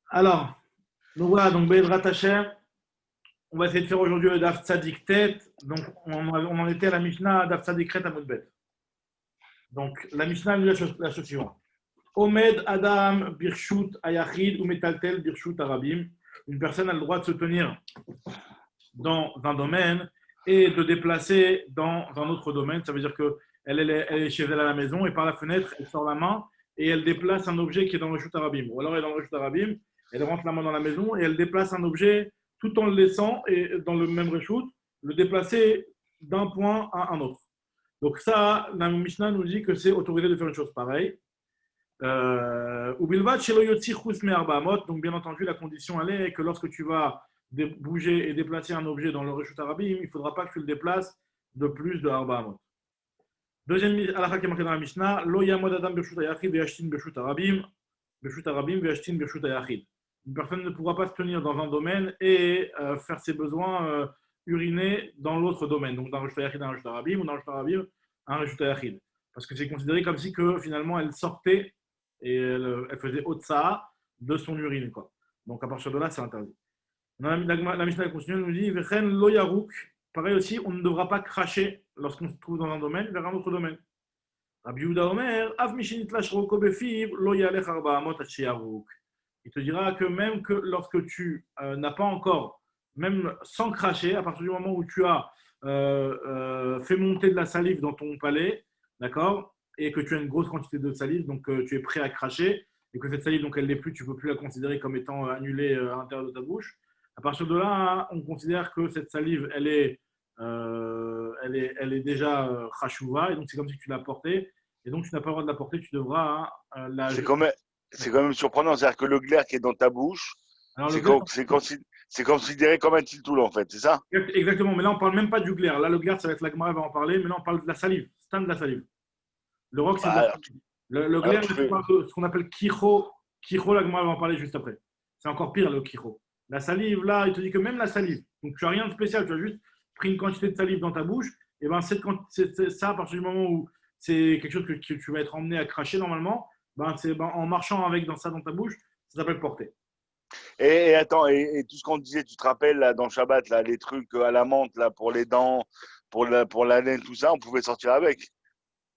Alors, donc voilà, donc Bezrat Hashem, on va essayer de faire aujourd'hui le Daf Tzadik Tet. Donc, on en était à la Mishnah Daf Tzadik Tet à Moudbet. Donc, la Mishnah nous dit la chose suivante. Omed Adam Birshut Ayachid ou Metaltel Birshut Arabim. Une personne a le droit de se tenir dans un domaine et de déplacer dans un autre domaine. Ça veut dire qu'elle est chez elle à la maison et par la fenêtre, elle sort la main et elle déplace un objet qui est dans le Reshut Arabim. Ou alors elle est dans le Reshut Arabim, elle rentre la main dans la maison et elle déplace un objet tout en le laissant et dans le même Reshut, le déplacer d'un point à un autre. Donc ça, la Mishnah nous dit que c'est autorisé de faire une chose pareille. Donc bien entendu, la condition elle est que lorsque tu vas bouger et déplacer un objet dans le Reshut Arabim, il ne faudra pas que tu le déplaces de plus de Arba Amot. Deuxième halakha qui est marqué dans la Mishnah, Lo yamod adam b'reshut hayachid ve'yashtin b'reshut arabim ve'yashtin b'reshut hayachid. Une personne ne pourra pas se tenir dans un domaine et faire ses besoins urinés dans l'autre domaine, donc dans le Reshut hayachid, un Reshut arabim, ou dans le Reshut arabim, un Reshut hayachid. Parce que c'est considéré comme si que finalement elle sortait et elle faisait otsa de son urine, quoi. Donc à partir de là, c'est interdit. La Mishnah continue, nous dit Vechen lo yarouk. Pareil aussi, on ne devra pas cracher lorsqu'on se trouve dans un domaine vers un autre domaine. Rabbi Yehuda Omer, Av mishinit lashro befiv lo yalech arba amot yarouk. Il te dira que même que lorsque tu n'as pas encore, même sans cracher, à partir du moment où tu as fait monter de la salive dans ton palais, d'accord, et que tu as une grosse quantité de salive, donc tu es prêt à cracher, et que cette salive, donc elle n'est plus, tu ne peux plus la considérer comme étant annulée à l'intérieur de ta bouche. À partir de là, on considère que cette salive, elle est déjà chashouva, et donc c'est comme si tu l'as portée, et donc tu n'as pas le droit de la porter, tu devras la C'est jeter. quand même, c'est quand même surprenant. C'est-à-dire que le glaire qui est dans ta bouche, Alors le c'est, glaire, c'est considéré comme un tiltoul, en fait, c'est ça? exactement, mais là on parle même pas du glaire. Là le glaire, ça va être la Gemara va en parler, mais là on parle de la salive, stand de la salive. Le roc, c'est de la Alors, salive. Le alors glaire, tu là, tu fais. parles de ce qu'on appelle kicho. Kicho, la Gemara va en parler juste après. C'est encore pire le kicho. La salive, là, il te dit que même la salive, donc tu n'as rien de spécial, tu as juste pris une quantité de salive dans ta bouche, et ben ça, à partir du moment où c'est quelque chose que tu vas être emmené à cracher normalement, en marchant avec ça dans ta bouche, ça s'appelle porter. Et attends, et tout ce qu'on disait, tu te rappelles là, dans Shabbat, là, les trucs à la menthe là, pour les dents, pour la laine, tout ça, on pouvait sortir avec.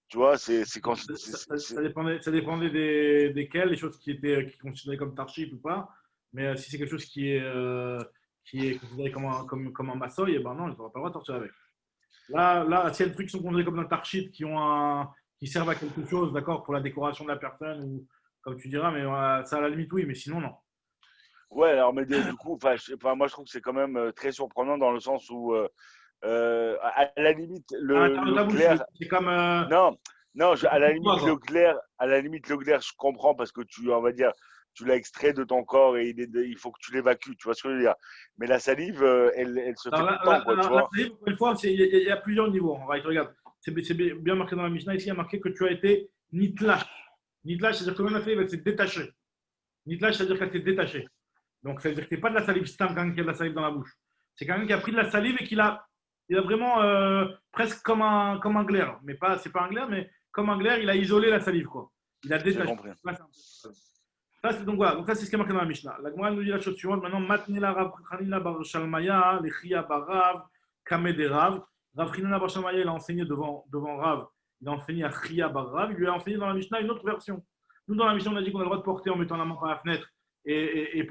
Tu vois, Ça dépendait desquels, les choses qui considérées comme tarchip ou pas. Mais si c'est quelque chose qui est considéré comme un massoï, eh ben non, ils n'auront pas le droit de sortir avec. Là, s'il y a des trucs qui sont considérés comme un tarchip, qui servent à quelque chose, d'accord, pour la décoration de la personne, ou comme tu diras, mais ça à la limite, oui, mais sinon, non. Ouais, alors, mais du coup, moi, je trouve que c'est quand même très surprenant dans le sens où, à la limite, À l'intérieur de le ta bouche, glaire, c'est comme. non, non, C'est comme toi, quoi. à la limite, le glaire, je comprends parce que on va dire, tu l'as extrait de ton corps et il faut que tu l'évacues, tu vois ce que je veux dire. Mais la salive, elle se fait Alors tout le temps, quoi, tu la vois. salive, encore une fois, il y a plusieurs niveaux. En réalité, regarde, c'est bien marqué dans la Mishnah. Ici, il y a marqué que tu as été nitlash. Nitlash, c'est-à-dire que même la salive, elle s'est détachée. Nitlash, c'est-à-dire qu'elle s'est détachée. Donc, ça veut dire que ce n'est pas de la salive stam, quelqu'un qui a de la salive dans la bouche. C'est quelqu'un qui a pris de la salive et il a vraiment presque comme un glaire. Mais pas, c'est pas un glaire, mais comme un glaire, il a isolé la salive, quoi. Il a J'ai détaché. compris. Là, ça, c'est donc voilà. Donc, ça, c'est ce qui est marqué dans la Mishnah. La Gemara nous dit la chose suivante. Maintenant, Matnila Rav Chanina bar Shalmaya, Lechia bar Rav, Kameh de Rav. Rav Chanina bar Shalmaya, il a enseigné devant Rav. Il a enseigné à Chia bar Rav. Il lui a enseigné dans la Mishnah une autre version. Nous, dans la Mishnah, on a dit qu'on a le droit de porter en mettant la main par la fenêtre et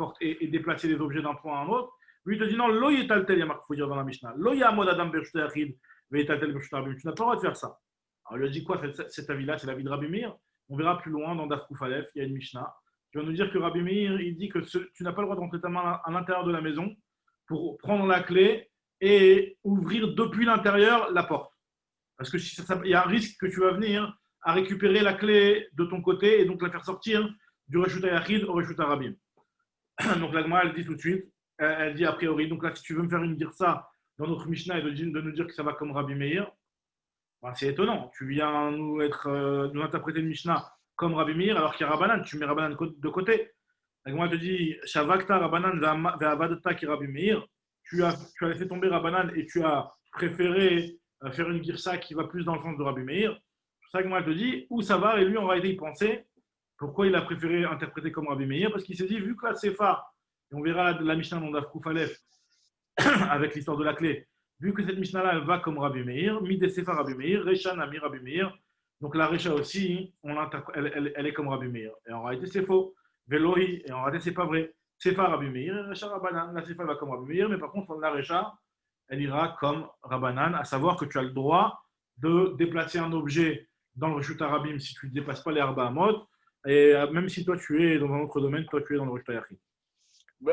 déplacer les objets d'un point à un autre. Lui, il te dit non, lo yetaltel, il faut dire dans la Mishnah. Lo yamod adam bershut achid, veyetaltel bershut arabim. Tu n'as pas le droit de faire ça. Alors, il lui a dit quoi, cet avis-là? C'est l'avis de Rabbi Meir. On verra plus loin dans Daf Kuf Aleph, il y a une Mishnah qui va nous dire que Rabbi Meir, il dit que tu n'as pas le droit de rentrer ta main à l'intérieur de la maison pour prendre la clé et ouvrir depuis l'intérieur la porte. Parce qu'il y a un risque que tu vas venir à récupérer la clé de ton côté et donc la faire sortir du Reshut Hayachid au Reshut Arabim. Donc la Gemara, elle dit tout de suite, elle dit a priori, donc là, si tu veux me faire une girsa dans notre Mishnah et de nous dire que ça va comme Rabbi Meir, ben, c'est étonnant. Tu viens nous interpréter une Mishnah comme Rabbi Meir alors qu'il y a Rabbanan, tu mets Rabbanan de côté. La Gemara te dit, Shavakta Rabbanan ve'avadata ki Rabbi Meir, tu as laissé tomber Rabbanan et tu as préféré faire une girsa qui va plus dans le sens de Rabbi Meir. C'est pour ça que moi, je te dis, où ça va, et lui, en réalité, il pensait Pourquoi il a préféré interpréter comme Rabbi Meir? Parce qu'il s'est dit, vu que la Sefa, et on verra la Mishnah dans Daf Kuf Aleph, avec l'histoire de la clé, vu que cette Mishnah-là, elle va comme Rabbi Meir, Midé Sefa Rabbi Meir, Recha Nami Rabbi Meir, donc la Recha aussi, elle est comme Rabbi Meir. Et en réalité, c'est faux. Velohi, et en réalité, c'est pas vrai. Sefa Rabbi Meir, Recha Rabbanan. La Sefa, elle va comme Rabbi Meir, mais par contre, la Recha, elle ira comme Rabbanan, à savoir que tu as le droit de déplacer un objet dans le Reshut Arabim si tu ne dépasses pas les Arba Amot, et même si toi tu es dans un autre domaine, toi tu es dans le Reshut Yachid.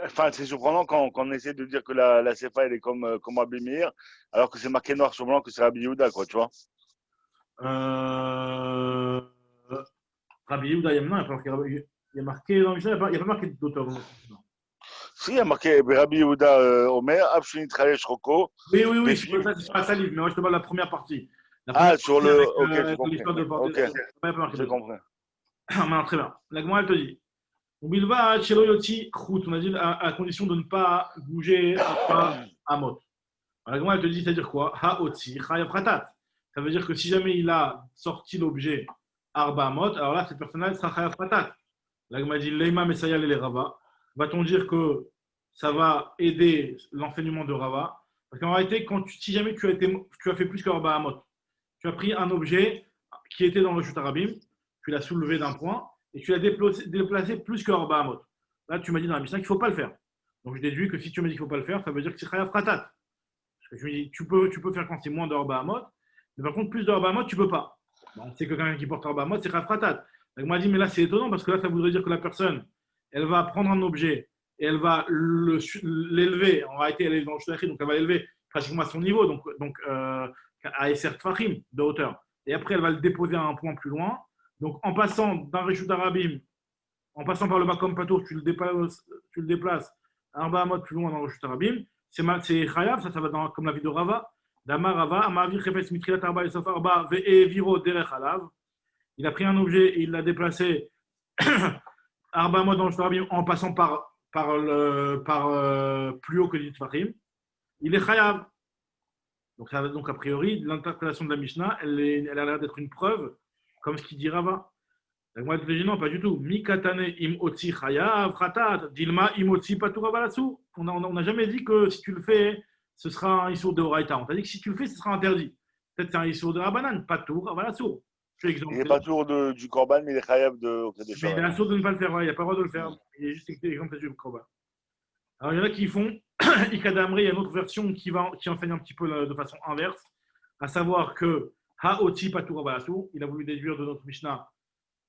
Enfin, c'est surprenant quand on essaie de dire que la CFA elle est comme Rabbi Meir, alors que c'est marqué noir sur blanc que c'est Rabbi Yehuda, quoi, tu vois. Euh... Rabbi Yehuda, non, il y a marqué dans le Mishnah, il n'y a pas marqué d'auteur. Si, il y a marqué Rabbi Yehuda Omer, Abshini Trayesh Roko, Oui, oui, oui, Befiv. c'est sur la salive, mais moi je te parle de la première partie. La première Ah, sur partie le. avec, Ok, j'ai avec compris. l'histoire de Ok, il n'y a pas marqué j'ai dedans. compris. Maintenant, très bien. La Gemara, elle te dit Bilva, Chelo Yoti, Khut, on a dit à condition de ne pas bouger à mot. La Gemara, elle te dit, c'est-à-dire quoi Ha Oti, Chayav Khatat. Ça veut dire que si jamais il a sorti l'objet Arba Amot, alors là, cette personne-là, elle sera Chayav Khatat. La Gemara dit Leima Mesaya le Rava. Va-t-on dire que ça va aider l'enseignement de Rava? Parce qu'en réalité, si jamais tu as fait plus qu'Arba Amot, tu as pris un objet qui était dans le Shut Arabim, tu l'as soulevé d'un point et tu l'as déplacé plus que Arba Amot. Là, tu m'as dit dans la Mishnah qu'il ne faut pas le faire. Donc, je déduis que si tu me dis qu'il ne faut pas le faire, ça veut dire que c'est Chayav Khatat. Je me dis, tu peux faire quand c'est moins de Arba Amot, mais par contre, plus de Arba Amot, tu ne peux pas. Bon, on sait que quelqu'un qui porte Arba Amot, c'est Chayav Khatat. Donc, moi, dit, mais là, c'est étonnant parce que là, ça voudrait dire que la personne, elle va prendre un objet et elle va l'élever. En réalité, elle est dans le Shut donc elle va l'élever pratiquement à son niveau, donc à Esser Tfachim de hauteur. Et après, elle va le déposer à un point plus loin. Donc, en passant d'un Reshut Arabim, en passant par le Makom Patour, tu le déplaces à Arba Amot plus loin dans le Reshut Arabim. C'est Chayav, ça va comme la vie de Rava. Dama Rava, Amavir Chefetz Mitrilat Arba Esof Arba Ve'eviro Derech Alav. Il a pris un objet et il l'a déplacé Arba Amot dans le Reshut Arabim en passant par plus haut que les Tfachim. Il est Chayav. Donc, a priori, l'interprétation de la Mishnah, elle a l'air d'être une preuve, comme ce qu'il dit Rava. Moi, je dis non, pas du tout. Mikatane im otsi chayav khatat, dilma im otsi patura balasu. On n'a jamais dit que si tu le fais, ce sera un issour de Horaïta. On t'a dit que si tu le fais, ce sera interdit. Peut-être c'est un issour de Rabanan, patour balasu. Je suis Il exempté. n'est pas tour du Corban, mais il est Chayav de Mais il a l'assour de ne pas le faire, il n'y a pas le droit de le faire. Il est juste exempté du Corban. Alors, il y en a qui font Ikadamri, il y a une autre version qui enseigne un petit peu de façon inverse, à savoir que Haoti Patoura Balasour, il a voulu déduire de notre Mishnah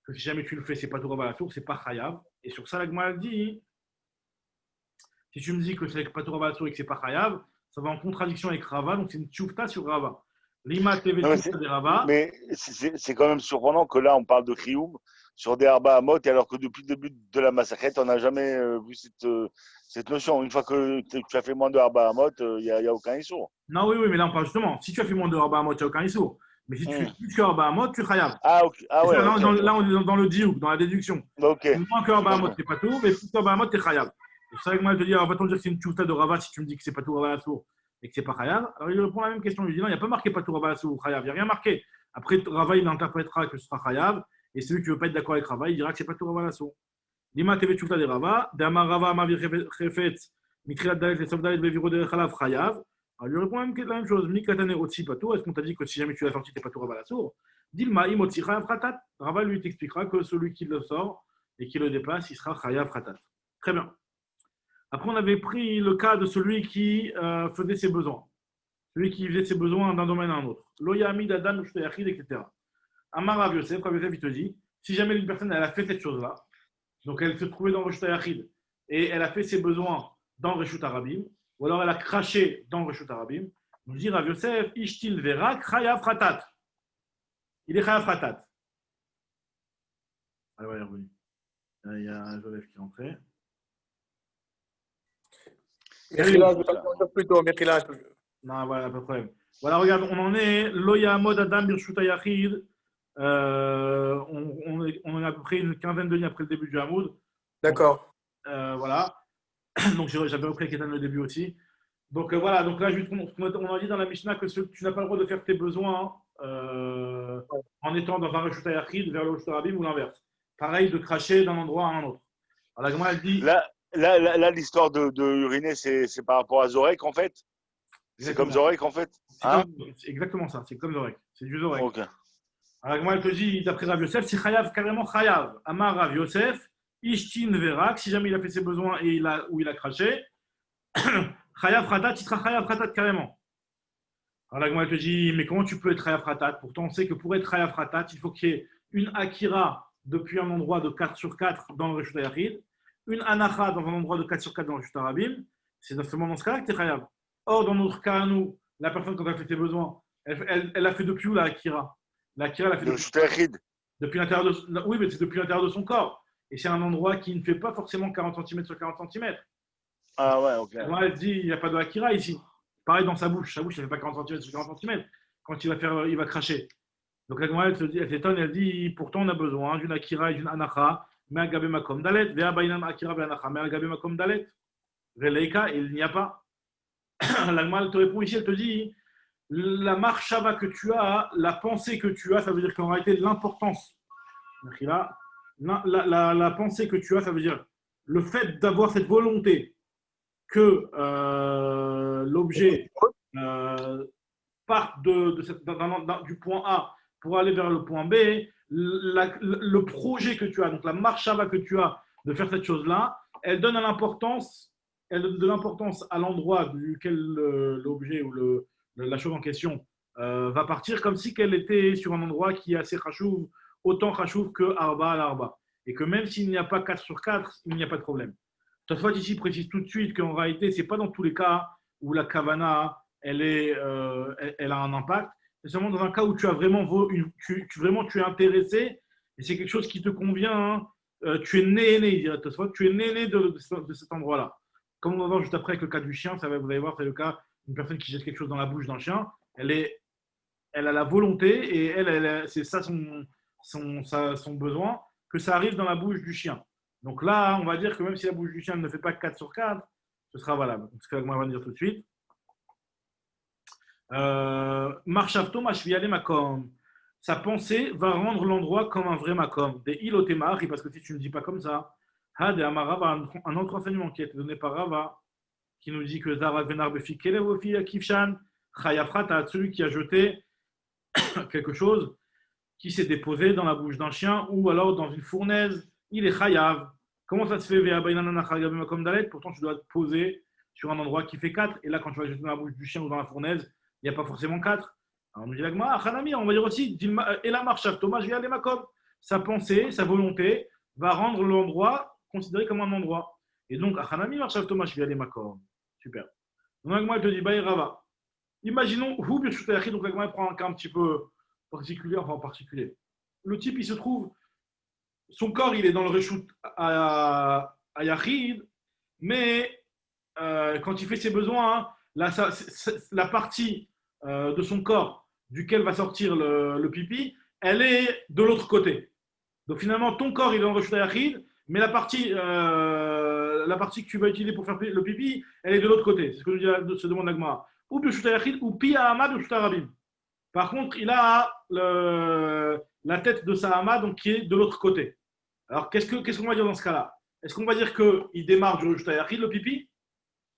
que si jamais tu le fais, c'est Patoura Balasour, c'est pas Chayav. Et sur ça, la Gemara dit si tu me dis que c'est Patoura Balasour et que c'est pas Chayav, ça va en contradiction avec Rava, donc c'est une tchoufta sur Rava. Lima TV de Rava. Mais c'est quand même surprenant que là, on parle de Krioum sur des Arba Amot, alors que depuis le début de la massacrette, on n'a jamais vu cette notion. Une fois que tu as fait moins de Arba Amot, il n'y a aucun issue. Non, oui, mais là, on parle justement. Si tu as fait moins de Arba Amot, il n'y a aucun issue. Mais si tu fais plus que Arba Amot, tu Chayav. Ah, okay. Ah ouais. Ça, Okay. là, on est dans le diouk, dans la déduction. Okay. Moins que Arba Amot, c'est pas tout, mais plus que Arba Amot, c'est Chayav. C'est ça que moi, je te dis, alors va-t-on dire que c'est une tchouta de Rava si tu me dis que c'est pas tout Rava Assour et que c'est pas Chayav? Alors il répond à la même question. Il dit non, il n'y a pas marqué pas tout Rava Assour ou Chayav. Il n'y a rien marqué. Après, Rava, il interprétera que ce sera Chayav. Et celui qui ne veut pas être d'accord avec Rava, il dira que c'est pas tout Rava Assour. Lima TV tchouta de Rava. Dama Rava, Mavir Chefetz, Mitrilat Dalet, les Sofdalet, Veviro de Chalav, Chayav. Alors il répond la même chose. Mikatane Otsi Patou. Est-ce qu'on t'a dit que si jamais tu l'as sorti, t'es pas tout Rava Assour? Dilma Imotsi Chayav Khatat. Rava lui t'expliquera que celui qui le sort et qui le déplace, il sera Chayav Khatat. Très bien. Après, on avait pris le cas de celui qui faisait ses besoins. Celui qui faisait ses besoins d'un domaine à un autre. Loyami, Dadan, Ushtayachid, etc. Amar Rav Yosef, Rav Yosef, il te dit, si jamais une personne elle a fait cette chose-là, donc elle se trouvait dans le Ushtayachid et elle a fait ses besoins dans le Reshut Arabim, ou alors elle a craché dans le Reshut Arabim, nous dit Rav Yosef, Ishtil Verak, Chayav Khatat. Il est Chayav Khatat. Ah ouais, il est revenu. Il y a un Joseph qui est entré. Mechila, je vais pas plutôt, Mechila. Non, voilà, pas de problème. Voilà, regarde, on en est. Loya Mod Adam Birshuta Yachid. On est à peu près une quinzaine de lignes après le début du Hamoud. D'accord. Voilà. Donc j'avais repris Kétan le début aussi. Donc voilà, donc là, on a dit dans la Mishnah que tu n'as pas le droit de faire tes besoins en étant dans un Reshuta Yachid vers le Reshuta Rabim ou l'inverse. pareil de cracher d'un endroit à un autre. Alors la Gemara, elle dit. Là, l'histoire de uriner, c'est par rapport à Zorek, en fait. C'est comme Zorek, en fait. Hein? C'est exactement ça, c'est comme Zorek. C'est du Zorek. Ok. Alors la Gemara, elle te dit, d'après Rav Yosef, c'est Chayav, carrément Chayav. Amar Rav Yosef, Ishtin Verak, si jamais il a fait ses besoins et il a craché, Chayav Khatat, il sera Chayav Khatat carrément. Alors la Gemara, elle te dit, mais comment tu peux être Chayav Khatat? Pourtant, on sait que pour être Chayav Khatat, il faut qu'il y ait une Akira depuis un endroit de 4 sur 4 dans le Reshut HaYachid, une Anacha dans un endroit de 4 sur 4 dans le Reshut HaRabim. C'est seulement dans ce cas-là que tu es Chayav. Or, dans notre cas, nous, la personne, quand elle fait ses besoins, elle a fait depuis où la Akira? La Akira, elle a fait depuis l'intérieur de, oui, mais c'est depuis l'intérieur de son corps. Et c'est un endroit qui ne fait pas forcément 40 cm sur 40 cm. Ah ouais, ok. Moi, elle dit, il n'y a pas de Akira ici. Pareil dans sa bouche. Sa bouche, elle ne fait pas 40 cm sur 40 cm. Quand il va cracher. Donc la Gemara, elle s'étonne, elle dit, pourtant on a besoin d'une Akira et d'une Anacha, mais Agabé Makom Dalet, Vea Bainam Akira Vea Anacha, mais Agabé Makom Dalet, Veleika, il n'y a pas. La Gemara, elle te répond ici, elle te dit, la marchava que tu as, la pensée que tu as, ça veut dire qu'en réalité, l'importance, la pensée que tu as, ça veut dire le fait d'avoir cette volonté que l'objet parte du point A pour aller vers le point B, le projet que tu as, donc la marchava que tu as de faire cette chose-là, elle donne de l'importance à l'endroit duquel l'objet ou la chose en question va partir, comme si qu'elle était sur un endroit qui est assez chachouv, autant chachouv que arba à l'arba. Et que même s'il n'y a pas 4 sur 4, il n'y a pas de problème. Toutefois, ici précise tout de suite qu'en réalité, ce n'est pas dans tous les cas où la kavana elle a un impact. C'est seulement dans un cas où tu as vraiment, tu es intéressé et c'est quelque chose qui te convient. Hein. Tu es né, tu es né de cet endroit-là. Comme on va voir juste après avec le cas du chien, vous allez voir, c'est le cas d'une personne qui jette quelque chose dans la bouche d'un chien. Elle a la volonté et c'est ça son besoin, que ça arrive dans la bouche du chien. Donc là, on va dire que même si la bouche du chien ne fait pas 4 sur 4, ce sera valable. C'est ce que moi va dire tout de suite. Marchavto mashviale makom. Sa pensée va rendre l'endroit comme un vrai makom. Des ilotemari, parce que si tu ne dis pas comme ça, ha de amarava, un autre enseignement qui a été donné par Rava, qui nous dit que Zara venar befi kelevofi akifshan, chayafrata, celui qui a jeté quelque chose qui s'est déposé dans la bouche d'un chien ou alors dans une fournaise, il est chayav. Comment ça se fait? Pourtant, tu dois te poser sur un endroit qui fait 4. Et là, quand tu vas jeter dans la bouche du chien ou dans la fournaise, il n'y a pas forcément 4. Alors, on nous dit l'agma, on va dire aussi, et la marche, Thomas, je vais aller makom. Sa pensée, sa volonté va rendre l'endroit considéré comme un endroit. Et donc, Achanami, marche, Thomas, je vais aller makom. Super. Donc, l'agma, elle te dit, Rava. Imaginons, donc l'agma, elle prend un cas un petit peu particulier, enfin particulier. Le type, il se trouve, son corps, il est dans le reshoot à Yachid, mais quand il fait ses besoins, la partie de son corps duquel va sortir le pipi, elle est de l'autre côté. Donc finalement, ton corps, il est dans le reshoot à Yachid, mais la partie que tu vas utiliser pour faire le pipi, elle est de l'autre côté. C'est ce que se demande Agma. Ou reshoot à Yachid, ou pi à Hamad, ou reshoot à Rabim. Par contre, il a la tête de sa hama, donc qui est de l'autre côté. Alors, qu'est-ce qu'on va dire dans ce cas-là? Est-ce qu'on va dire qu'il démarre du Reshut HaYachid, le pipi?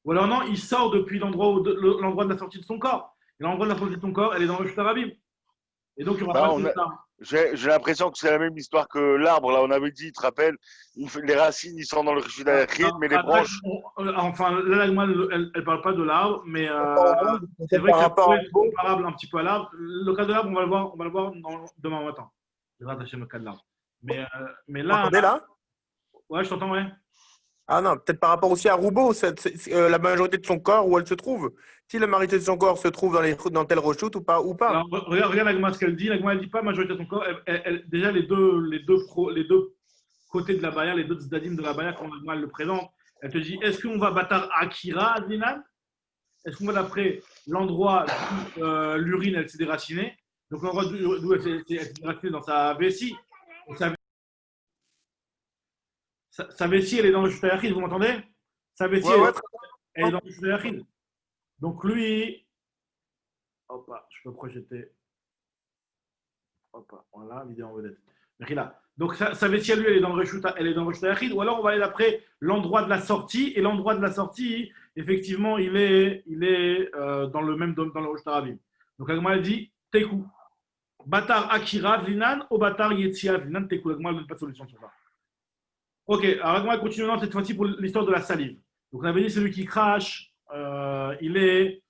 Ou alors non, il sort depuis l'endroit de la sortie de son corps. Et l'endroit de la sortie de ton corps, elle est dans le Reshut HaRabim. Et donc, il y aura pas de ça. J'ai l'impression que c'est la même histoire que l'arbre. Là, on avait dit, tu te rappelles, les racines, ils sont dans le Reshut HaYachid, mais les branches. Enfin, là, elle ne parle pas de l'arbre, mais c'est vrai que ça pourrait être comparable un petit peu à l'arbre. Le cas de l'arbre, on va le voir demain matin. Je vais rattacher le cas de l'arbre. Mais là. Là ouais, je t'entends, ouais. Ah non, peut-être par rapport aussi à Roubaud, la majorité de son corps, où elle se trouve. Si la majorité de son corps se trouve dans tel reshoot ou pas. Alors, regarde l'agma ce qu'elle dit. L'agma, elle ne dit pas majorité de son corps. Déjà, les deux côtés de la baya, les deux tzdadim de la baya, quand l'agma le présente, elle te dit, est-ce qu'on va bâtar Akira, Adlinan? Est-ce qu'on va d'après l'endroit où l'urine, elle s'est déracinée? Donc, l'endroit d'où elle s'est déracinée dans sa vessie. Sa vessie, elle est dans le Reshut HaYachid, vous m'entendez? Sa vessie, elle est dans le Reshut HaYachid. Donc lui, hop, je peux projeter. Hop, voilà, vidéo en vedette. Mais là, Donc sa vessie à lui, elle est dans le Reshut, elle est dans le Reshut Yachid, ou alors on va aller d'après l'endroit de la sortie, et l'endroit de la sortie, effectivement, il est dans le même dans le Reshut Arabim. Donc la Gemara elle dit Tekou. Batar Akira Vlinan ou Batar Yetzia Vlinan Tekou. La Gemara ne donne pas de solution sur ça. Ok, alors la Gemara continue maintenant cette fois-ci pour l'histoire de la salive. Donc on avait dit celui qui crache, il est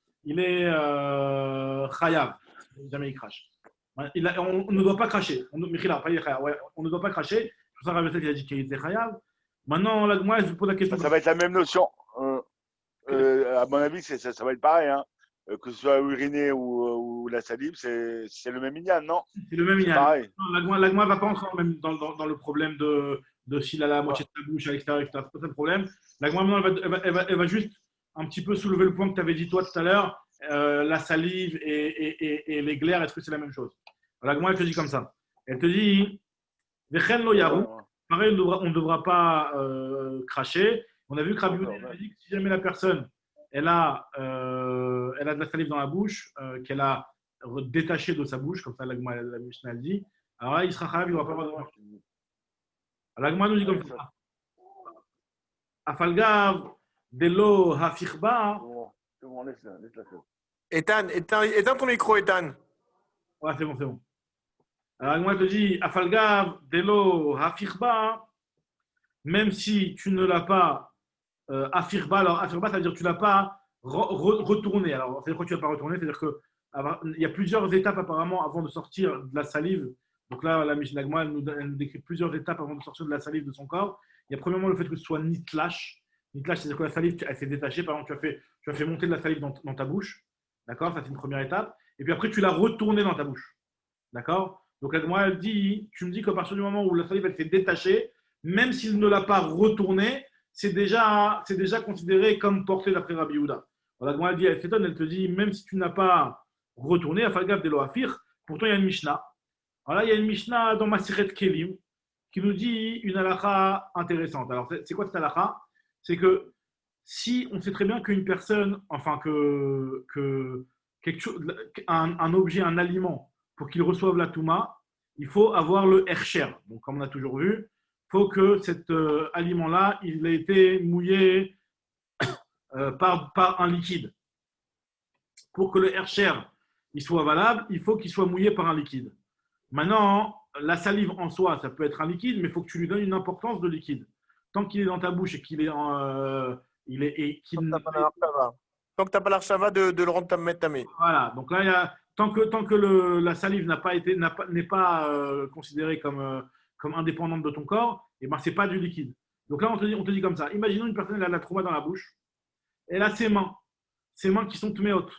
chayav. Jamais il crache. On ne doit pas cracher. On ne doit pas cracher. C'est pour ça que Rabbi a dit qu'il était chayav. Maintenant, la Gemara, je vous pose la question. Ça va être la même notion. À mon avis, ça va être pareil. Hein. Que ce soit uriner ou la salive, c'est le même ignan, non? C'est le même ignan. Pareil. La Gemara ne va pas entrer même dans le problème de s'il a la moitié de sa bouche à l'extérieur, etc. C'est pas ça le problème. La Gemara, elle va juste un petit peu soulever le point que tu avais dit toi tout à l'heure. La salive et les glaires, est-ce que c'est la même chose? La Gemara, elle te dit comme ça. Elle te dit Vechen lo yaru. Pareil, on ne devra pas cracher. On a vu que Rabbi Yehuda a dit que si jamais la personne elle a de la salive dans la bouche, qu'elle a détaché de sa bouche, comme ça la Mishnah elle dit, alors là, il sera chayav, il ne va pas avoir de marche. Alors la Gemara nous dit comme ça. Afalgav delo hafirba. C'est bon, laisse-la Éteins ton micro, Ethan. Ouais, c'est bon. Alors la Gemara te dit Afalgav delo hafirba, même si tu ne l'as pas affirba, alors affirba, ça veut dire que tu ne l'as pas retourné. Alors, c'est-à-dire que tu ne l'as pas retourné, c'est-à-dire qu'il y a plusieurs étapes apparemment avant de sortir de la salive. Donc là, la Mishnah Gemara, elle nous décrit plusieurs étapes avant de sortir de la salive de son corps. Il y a premièrement le fait que ce soit nitlash. Nitlash, c'est-à-dire que la salive, elle s'est détachée. Par exemple, tu as fait monter de la salive dans ta bouche. D'accord? Ça, c'est une première étape. Et puis après, tu l'as retournée dans ta bouche. D'accord? Donc la Gemara, elle dit, tu me dis qu'à partir du moment où la salive, elle s'est détachée, même s'il ne l'a pas retournée, c'est déjà considéré comme porté d'après Rabbi Yehuda. La Gemara dit, elle te dit, même si tu n'as pas retourné, Afalgav de l'Oafir, pourtant il y a une Mishnah. Alors là, il y a une Mishnah dans Maseret Kelim qui nous dit une halakha intéressante. Alors, c'est quoi cette halakha? C'est que si on sait très bien qu'une personne, enfin que quelque chose, un objet, un aliment, pour qu'il reçoive la Touma, il faut avoir le Hercher. Donc, comme on a toujours vu, il faut que cet aliment-là, il ait été mouillé par un liquide. Pour que le Hercher il soit valable, il faut qu'il soit mouillé par un liquide. Maintenant, la salive en soi, ça peut être un liquide, mais il faut que tu lui donnes une importance de liquide. Tant qu'il est dans ta bouche et qu'il est Tant que tu n'as pas l'archava de le rendre tamé. Voilà, donc là, tant que la salive n'est pas considérée comme indépendante de ton corps, et ben, ce n'est pas du liquide. Donc là, on te dit comme ça. Imaginons une personne, elle a de la trouma dans la bouche, elle a ses mains qui sont tméot.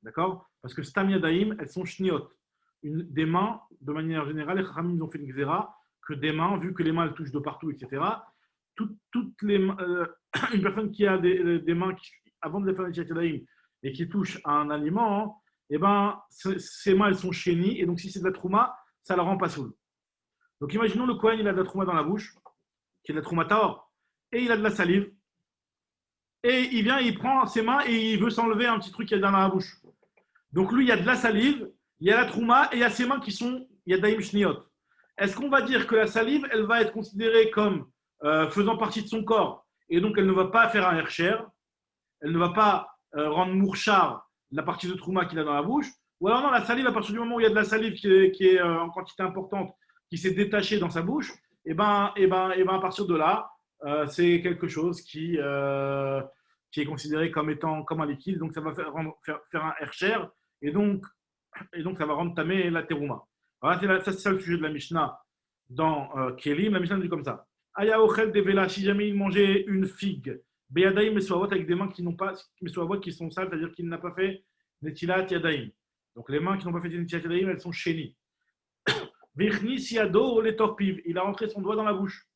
D'accord? Parce que stam yadaim, elles sont shniot. Des mains, de manière générale, les Chachamim ont fait une xéra, que des mains, vu que les mains elles touchent de partout, etc., une personne qui a des mains avant de les faire des yadaim et qui touche à un aliment, eh ben, ces mains elles sont chénies, et donc si c'est de la trouma, ça la rend pas soule. Donc imaginons le Kohen, il a de la trouma dans la bouche, qui est de la trouma tahor, et il a de la salive, et il vient, il prend ses mains et il veut s'enlever un petit truc qu'il y a dans la bouche. Donc lui, il y a de la salive, il y a la trouma et il y a ses mains qui sont yadaim shniot. Est-ce qu'on va dire que la salive, elle va être considérée comme faisant partie de son corps, et donc elle ne va pas faire un hercher, elle ne va pas rendre mourchar la partie de trouma qu'il a dans la bouche, ou alors non, la salive, à partir du moment où il y a de la salive qui est en quantité importante, qui s'est détachée dans sa bouche, et ben, à partir de là, c'est quelque chose qui est considéré comme un liquide, donc ça va faire un hercher, et donc ça va rendre tamé la terouma. Voilà, c'est ça le sujet de la Mishnah dans Kélim. La Mishnah dit comme ça. Aya ochel devela, si jamais il mangeait une figue, beyadaim mesouavot, avec des mains qui n'ont pas, mesouavot qui sont sales, c'est-à-dire qu'il n'a pas fait netilat yadaim. Donc les mains qui n'ont pas fait netilat yadaim, elles sont chénies. Vichnis yado le torpiv, il a rentré son doigt dans la bouche.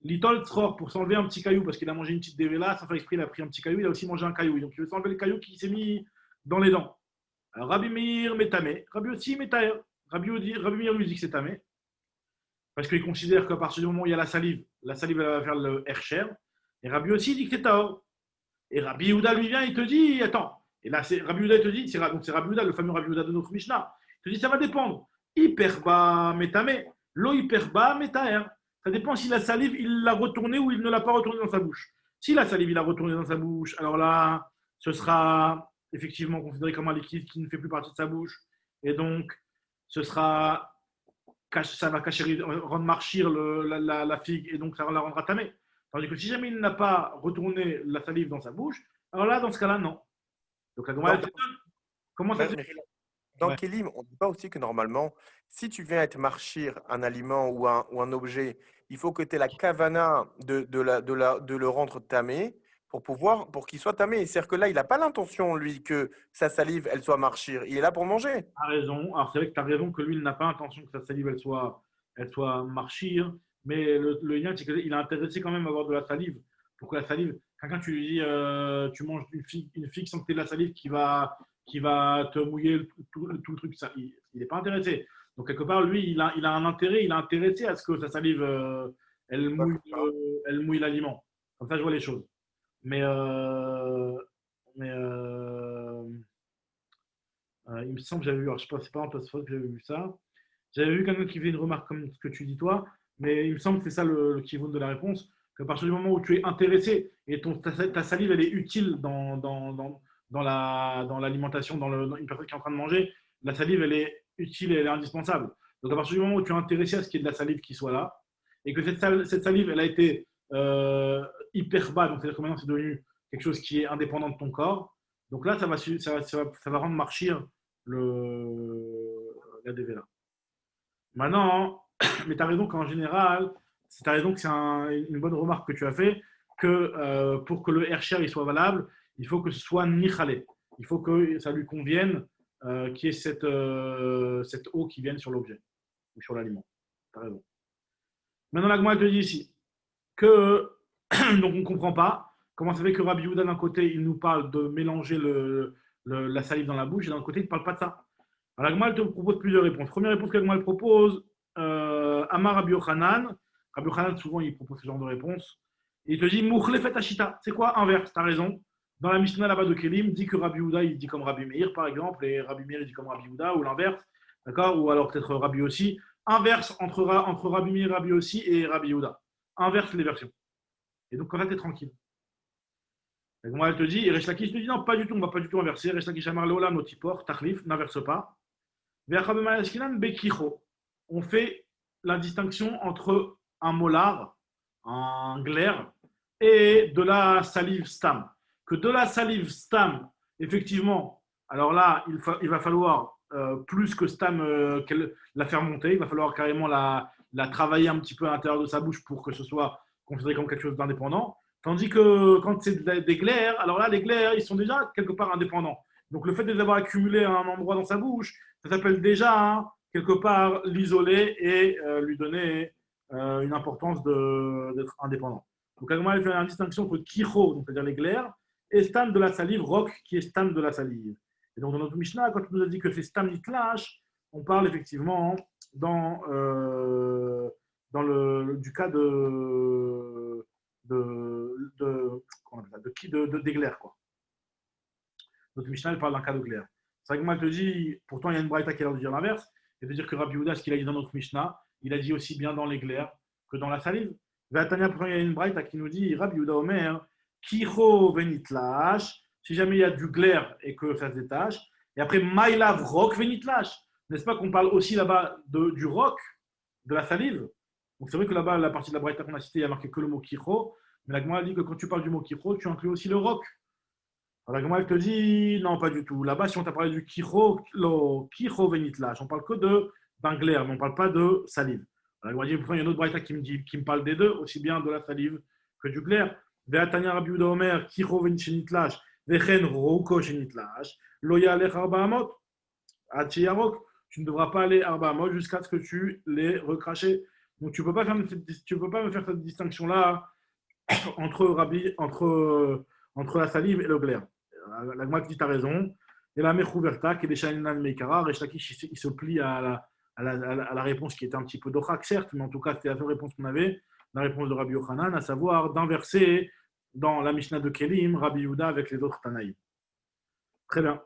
Litol tzror, pour s'enlever un petit caillou, parce qu'il a mangé une petite devela, sans faire exprès, il a pris un petit caillou, il a aussi mangé un caillou. Donc il veut s'enlever le caillou qui s'est mis dans les dents. Alors, Rabbi Meir métamé, Rabbi aussi métaer. Rabbi Meir lui dit que c'est tamé, parce qu'il considère qu'à partir du moment où il y a la salive elle va faire le hercher. Et Rabbi aussi dit que c'est taor. Et Rabbi Yehuda lui vient, il te dit, attends. Et là, Rabbi Yehuda te dit, c'est Rabbi Yehuda, le fameux Rabbi Yehuda de notre Mishnah. Il te dit, ça va dépendre. Hyperba métamé. L'eau hyperba, métaer. Ça dépend si la salive, il l'a retournée ou il ne l'a pas retournée dans sa bouche. Si la salive, il l'a retournée dans sa bouche, alors là, ce sera effectivement considéré comme un liquide qui ne fait plus partie de sa bouche. Et donc, ce sera, ça va cacher, rendre marchir la figue et donc ça la rendra tamée. Tandis que si jamais il n'a pas retourné la salive dans sa bouche, alors là, dans ce cas-là, non. Donc la Gemara, Donc, comment ça se fait? dans Ouais. Kélim, on ne dit pas aussi que normalement, si tu viens être marchir un aliment ou un objet, il faut que tu aies la kavana de le rendre tamé pour qu'il soit tamé. C'est-à-dire que là, il n'a pas l'intention, lui, que sa salive, elle soit marchir. Il est là pour manger. Tu as raison. Alors, c'est vrai que tu as raison que lui, il n'a pas intention que sa salive, elle soit marchire. Mais le lien, c'est qu'il est intéressé quand même à avoir de la salive. Pour que la salive, quelqu'un, tu lui dis, tu manges une figue sans que tu aies de la salive qui va te mouiller tout le truc. Ça, il n'est pas intéressé. Donc, quelque part, lui, il a un intérêt, il est intéressé à ce que sa salive, elle mouille l'aliment. Comme ça, je vois les choses. Mais, mais il me semble que j'avais vu, alors je sais pas, c'est pas en place que j'avais vu ça. J'avais vu quelqu'un qui fait une remarque comme ce que tu dis toi, mais il me semble que c'est ça le keywords de la réponse, qu'à partir du moment où tu es intéressé et ta salive elle est utile dans l'alimentation, dans une personne qui est en train de manger, la salive elle est utile et elle est indispensable. Donc à partir du moment où tu es intéressé à ce qu'il y ait de la salive qui soit là, et que cette salive elle a été hyper bas, donc c'est-à-dire que maintenant c'est devenu quelque chose qui est indépendant de ton corps, donc là ça va rendre marchir la DVLA. Maintenant, mais tu as raison qu'en général, tu as raison que c'est une bonne remarque que tu as fait, que pour que le Hercher il soit valable, il faut que ce soit Nichale. Il faut que ça lui convienne qu'il y ait cette eau qui vienne sur l'objet ou sur l'aliment. Tu as raison. Maintenant, la Gemara te dit ici que, donc on ne comprend pas comment ça fait que Rabbi Yehuda, d'un côté, il nous parle de mélanger la salive dans la bouche, et d'un côté, il ne parle pas de ça. Alors, la Gemara te propose plusieurs réponses. Première réponse que la Gemara propose, Amar Rabbi Yochanan. Rabbi Yochanan, souvent, il propose ce genre de réponse. Et il te dit, Mouchlefet Ashita. C'est quoi? Inverse, tu as raison. Dans la Mishnah là-bas de Kelim, dit que Rabbi Yehuda, il dit comme Rabbi Meir, par exemple, et Rabbi Meir, il dit comme Rabbi Yehuda, ou l'inverse. D'accord? Ou alors peut-être Rabbi aussi. Inverse entre Rabbi Meir, Rabbi aussi et Rabbi Yehuda. Inverse les versions. Et donc, quand là, tu es tranquille. Et moi, elle te dit, et Resh Lakish te dit, non, pas du tout, on ne va pas du tout inverser. Resh Lakish Amar Leolam Notipor, Tachlif, n'inverse pas. On fait la distinction entre un molar, un glaire, et de la salive stam. Que de la salive stam, effectivement, alors là, il va falloir plus que stam la faire monter, il va falloir carrément la travailler un petit peu à l'intérieur de sa bouche pour que ce soit considéré comme quelque chose d'indépendant. Tandis que quand c'est des glaires, alors là, les glaires, ils sont déjà quelque part indépendants. Donc le fait de les avoir accumulés à un endroit dans sa bouche, ça s'appelle déjà, hein, quelque part, l'isoler et lui donner une importance d'être indépendant. Donc, Agma, elle fait une distinction entre kicho, donc c'est-à-dire les glaires, et stam de la salive, roc, qui est stam de la salive. Et donc, dans notre Mishnah, quand on nous a dit que c'est stam nitlash, on parle effectivement du cas des glaires, quoi. Notre Mishnah, elle parle d'un cas de glaire. C'est vrai que moi, elle te dit, pourtant, il y a une braïta qui a l'air de dire l'inverse, et de dire que Rabbi Yehuda, ce qu'il a dit dans notre Mishnah, il a dit aussi bien dans les glaires que dans la salive. Vatania, pourtant, il y a une braïta qui nous dit, Rabbi Yehuda Omer, Kicho venitlash, si jamais il y a du glaire et que ça se détache, et après, Maïlav rock venitlash. N'est-ce pas qu'on parle aussi là-bas du roc, de la salive? Donc c'est vrai que là-bas, la partie de la braïta qu'on a citée, il y a marqué que le mot Kicho, mais la Gemara dit que quand tu parles du mot Kicho, tu inclus aussi le roc. Alors, la Gemara te dit, non, pas du tout. Là-bas, si on t'a parlé du kicho venitlash, on parle que d'un glaire, mais on ne parle pas de salive. Alors, la Gemara dit, pourtant, il y a une autre braïta qui me parle des deux, aussi bien de la salive que du glaire. Ve'atanya Rabbi Yehuda Omer, kicho venitlash, vechen roko shenitlash, loya alech arba amot, atchi yarok. Tu ne devras pas aller arba amot jusqu'à ce que tu les recraches. Donc, tu ne peux pas me faire cette distinction-là entre la salive et le glaire. La Gemara dit, tu as raison. Et la Mechouverta, qui est des Shaninan Meikara, Resh Lakish, il se plie à la réponse qui était un petit peu d'Ochak, certes, mais en tout cas, c'était la seule réponse qu'on avait, la réponse de Rabbi Yochanan, à savoir d'inverser dans la Mishnah de Kelim, Rabbi Yehuda avec les autres Tanaïm. Très bien.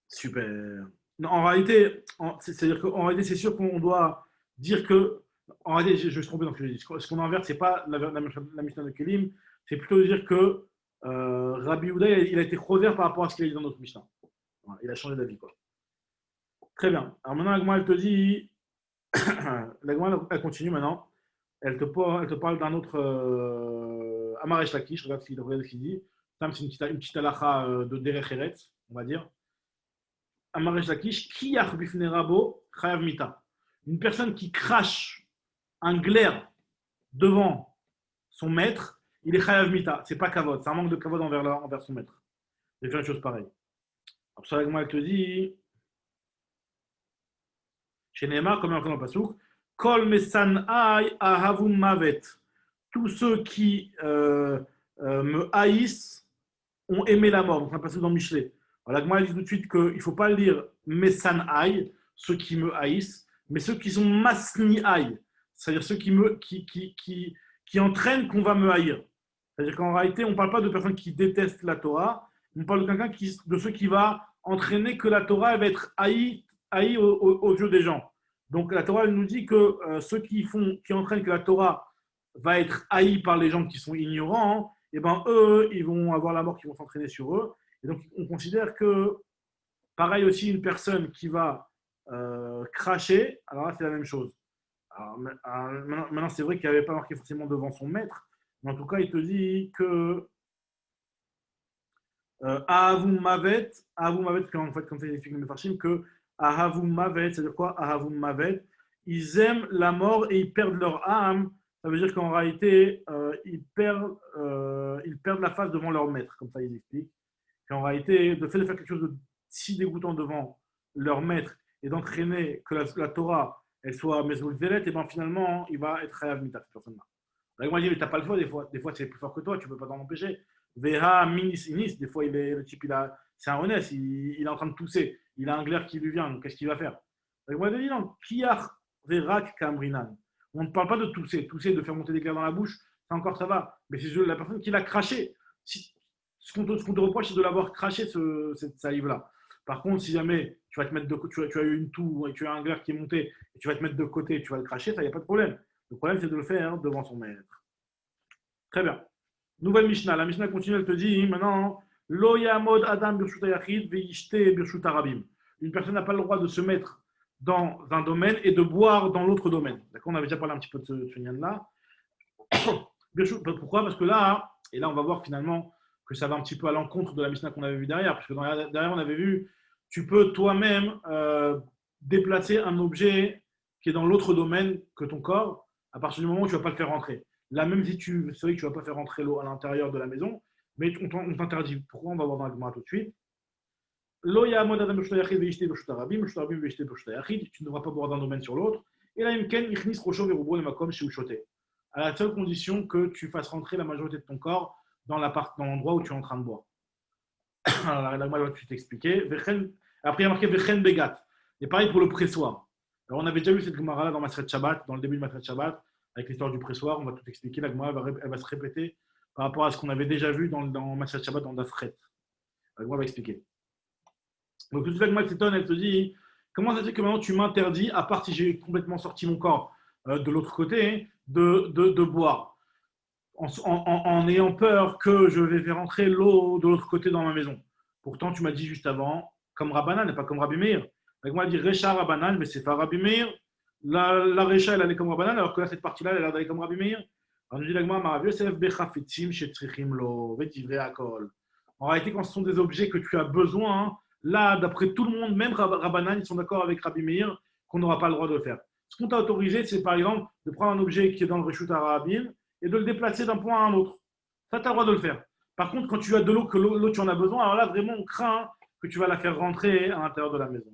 Super. Non, en réalité, c'est-à-dire qu'en réalité, c'est sûr qu'on doit dire que, en réalité, je me suis trompé dans ce que j'ai dit. Ce qu'on inverse, c'est pas la Mishnah de Kelim, c'est plutôt dire que Rabbi Yehuda, il a été choser par rapport à ce qu'il a dit dans notre Mishnah. Voilà, il a changé d'avis, quoi. Très bien. Alors maintenant, la Gemara, elle te dit, la Gemara, elle continue maintenant. Elle te parle d'un autre Amaresh Lakish, regarde ce qu'il dit. C'est une petite halakha de Derech Eretz, on va dire. Amaresh Lakish, qui bifnei rabo chayav mita. Une personne qui crache un glaire devant son maître, il est chayav mita. C'est pas kavod, c'est un manque de kavod envers son maître. Il fait une chose pareille. Alors, ça, la Gemara, elle te dit, chez Neymar, comme il y a encore dans le Passouk, Kol mesanai ahavum mavet. Tous ceux qui me haïssent ont aimé la mort. Donc, c'est un passage dans Michelet. Alors, la Gemara dit tout de suite qu'il ne faut pas lire mesanai, ceux qui me haïssent, mais ceux qui sont masniai, c'est-à-dire ceux qui entraînent qu'on va me haïr. C'est-à-dire qu'en réalité, on ne parle pas de personnes qui détestent la Torah, on parle de quelqu'un de ceux qui va entraîner que la Torah elle va être haïe aux yeux des gens. Donc la Torah elle nous dit que ceux qui entraînent que la Torah va être haïe par les gens qui sont ignorants, et ben eux, ils vont avoir la mort qui vont s'entraîner sur eux. Et donc on considère que, pareil aussi, une personne qui va cracher, alors là c'est la même chose. Alors, maintenant c'est vrai qu'il n'y avait pas marqué forcément devant son maître, mais en tout cas il te dit que Ahavum Mavet, en fait, comme ça il explique le Mefarshim, que Ahavum Mavet, c'est-à-dire quoi Ahavum Mavet, ils aiment la mort et ils perdent leur âme. Ça veut dire qu'en réalité, ils perdent la face devant leur maître, comme ça ils expliquent. Qu'en réalité, le fait de faire quelque chose de si dégoûtant devant leur maître et d'entraîner que la Torah elle soit Mesoul Zelet, et bien finalement, il va être Chayav Mita, cette personne-là. Là, moi, je dis, mais tu n'as pas le choix, des fois c'est plus fort que toi, tu ne peux pas t'en empêcher. Veha minis inis, des fois le type c'est un honnête, il est en train de tousser, il a un glaire qui lui vient, donc qu'est-ce qu'il va faire? Moi je dis non, kiach verak kamrinan. On ne parle pas de tousser, de faire monter des glaires dans la bouche, ça encore ça va, mais c'est la personne qui l'a craché. Ce qu'on te reproche, c'est de l'avoir craché cette salive-là. Par contre, si jamais tu vas te mettre tu as eu une toux et tu as un glaire qui est monté et tu vas te mettre de côté et tu vas le cracher, ça, il n'y a pas de problème. Le problème, c'est de le faire devant son maître. Très bien. Nouvelle Mishnah. La Mishnah continue, elle te dit maintenant Lo yamod adam birshut hayachid veishte birshut harabim. Une personne n'a pas le droit de se mettre dans un domaine et de boire dans l'autre domaine. D'accord, on avait déjà parlé un petit peu de ce lien-là. Pourquoi? Parce que là, et là, on va voir finalement que ça va un petit peu à l'encontre de la Mishnah qu'on avait vue derrière. Parce que derrière, on avait vu tu peux toi-même déplacer un objet qui est dans l'autre domaine que ton corps à partir du moment où tu ne vas pas le faire rentrer. Là, même si tu sais que tu ne vas pas faire rentrer l'eau à l'intérieur de la maison, mais on t'interdit. Pourquoi? On va voir dans la Gemara tout de suite. Tu ne devras pas boire d'un domaine sur l'autre. Et là, à la seule condition que tu fasses rentrer la majorité de ton corps dans l'endroit où tu es en train de boire. Alors, la Gemara va tout de suite expliquer. Après, il y a marqué Vechen Begat. Et pareil pour le pressoir. Alors, on avait déjà vu cette Gemara là dans Masret Shabbat, dans le début de Masret Shabbat, avec l'histoire du pressoir. On va tout expliquer. La Gemara elle va se répéter par rapport à ce qu'on avait déjà vu dans Masret Shabbat, dans Dafret. La Gemara va expliquer. Donc, tout de suite, la Gemara s'étonne, elle te dit comment ça se fait que maintenant tu m'interdis, à part si j'ai complètement sorti mon corps de l'autre côté, de boire, en ayant peur que je vais faire entrer l'eau de l'autre côté dans ma maison. Pourtant, tu m'as dit juste avant, comme Rabbanan et pas comme Rabbi Meir. Avec moi, elle dit Recha Rabbanan, mais c'est pas Rabbi Meir. La Recha, elle allait comme Rabbanan, alors que là, cette partie-là, elle allait comme Rabbi Meir. Alors, nous dit l'Agma, Marav Yosef Bechafetzim Shetrichim Lo, Vetivrei Akol. En réalité, quand ce sont des objets que tu as besoin, là, d'après tout le monde, même Rabbanan, ils sont d'accord avec Rabbi Meir qu'on n'aura pas le droit de le faire. Ce qu'on t'a autorisé, c'est par exemple de prendre un objet qui est dans le Reshut HaRabim et de le déplacer d'un point à un autre. Ça, tu as le droit de le faire. Par contre, quand tu as de l'eau, que l'eau, tu en as besoin, alors là, vraiment, on craint que tu vas la faire rentrer à l'intérieur de la maison.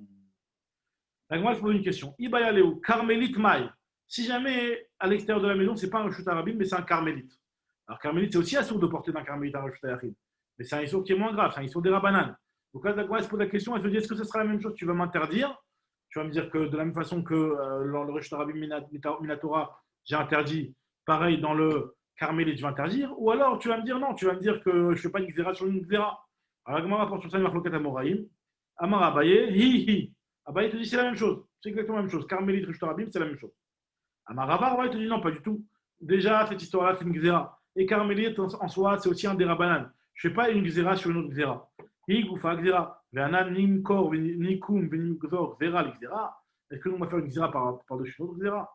Donc, moi, je pose une question. Ibayaleu, Carmélite Maï. Si jamais, à l'extérieur de la maison, ce n'est pas un Reshut HaRabim, mais c'est un carmélite. Alors, carmélite, c'est aussi assourd de porter d'un carmélite à un Reshut HaRabim. Mais c'est un issur qui est moins grave, c'est un issur des Rabbanan. Donc là, elle se pose la question, elle se dit, est-ce que ce sera la même chose? Tu vas m'interdire? Tu vas me dire que de la même façon que le Reshut HaRabim Minatora, j'ai interdit, pareil dans le Carmélite, je vais interdire? Ou alors tu vas me dire non, tu vas me dire que je ne fais pas une xéra sur une xéra. Alors, Gemara rapporte sur ça une marloquette à Moraïm. Amar Abaye, hi hi. Abaye te dit c'est la même chose, c'est exactement la même chose. Carmélite, Reshut HaRabim, c'est la même chose. Amarava, Rava, il te dit non, pas du tout. Déjà, cette histoire-là, c'est une xéra. Et carmélite, en soi, c'est aussi un dérabanan. Je ne fais pas une xéra sur une autre xéra. Igoufa xéra. Ve'anan nimkor, nikum, venimgzor, xéra, l'xéra. Est-ce que nous, on va faire une xéra par-dessus une autre xéra?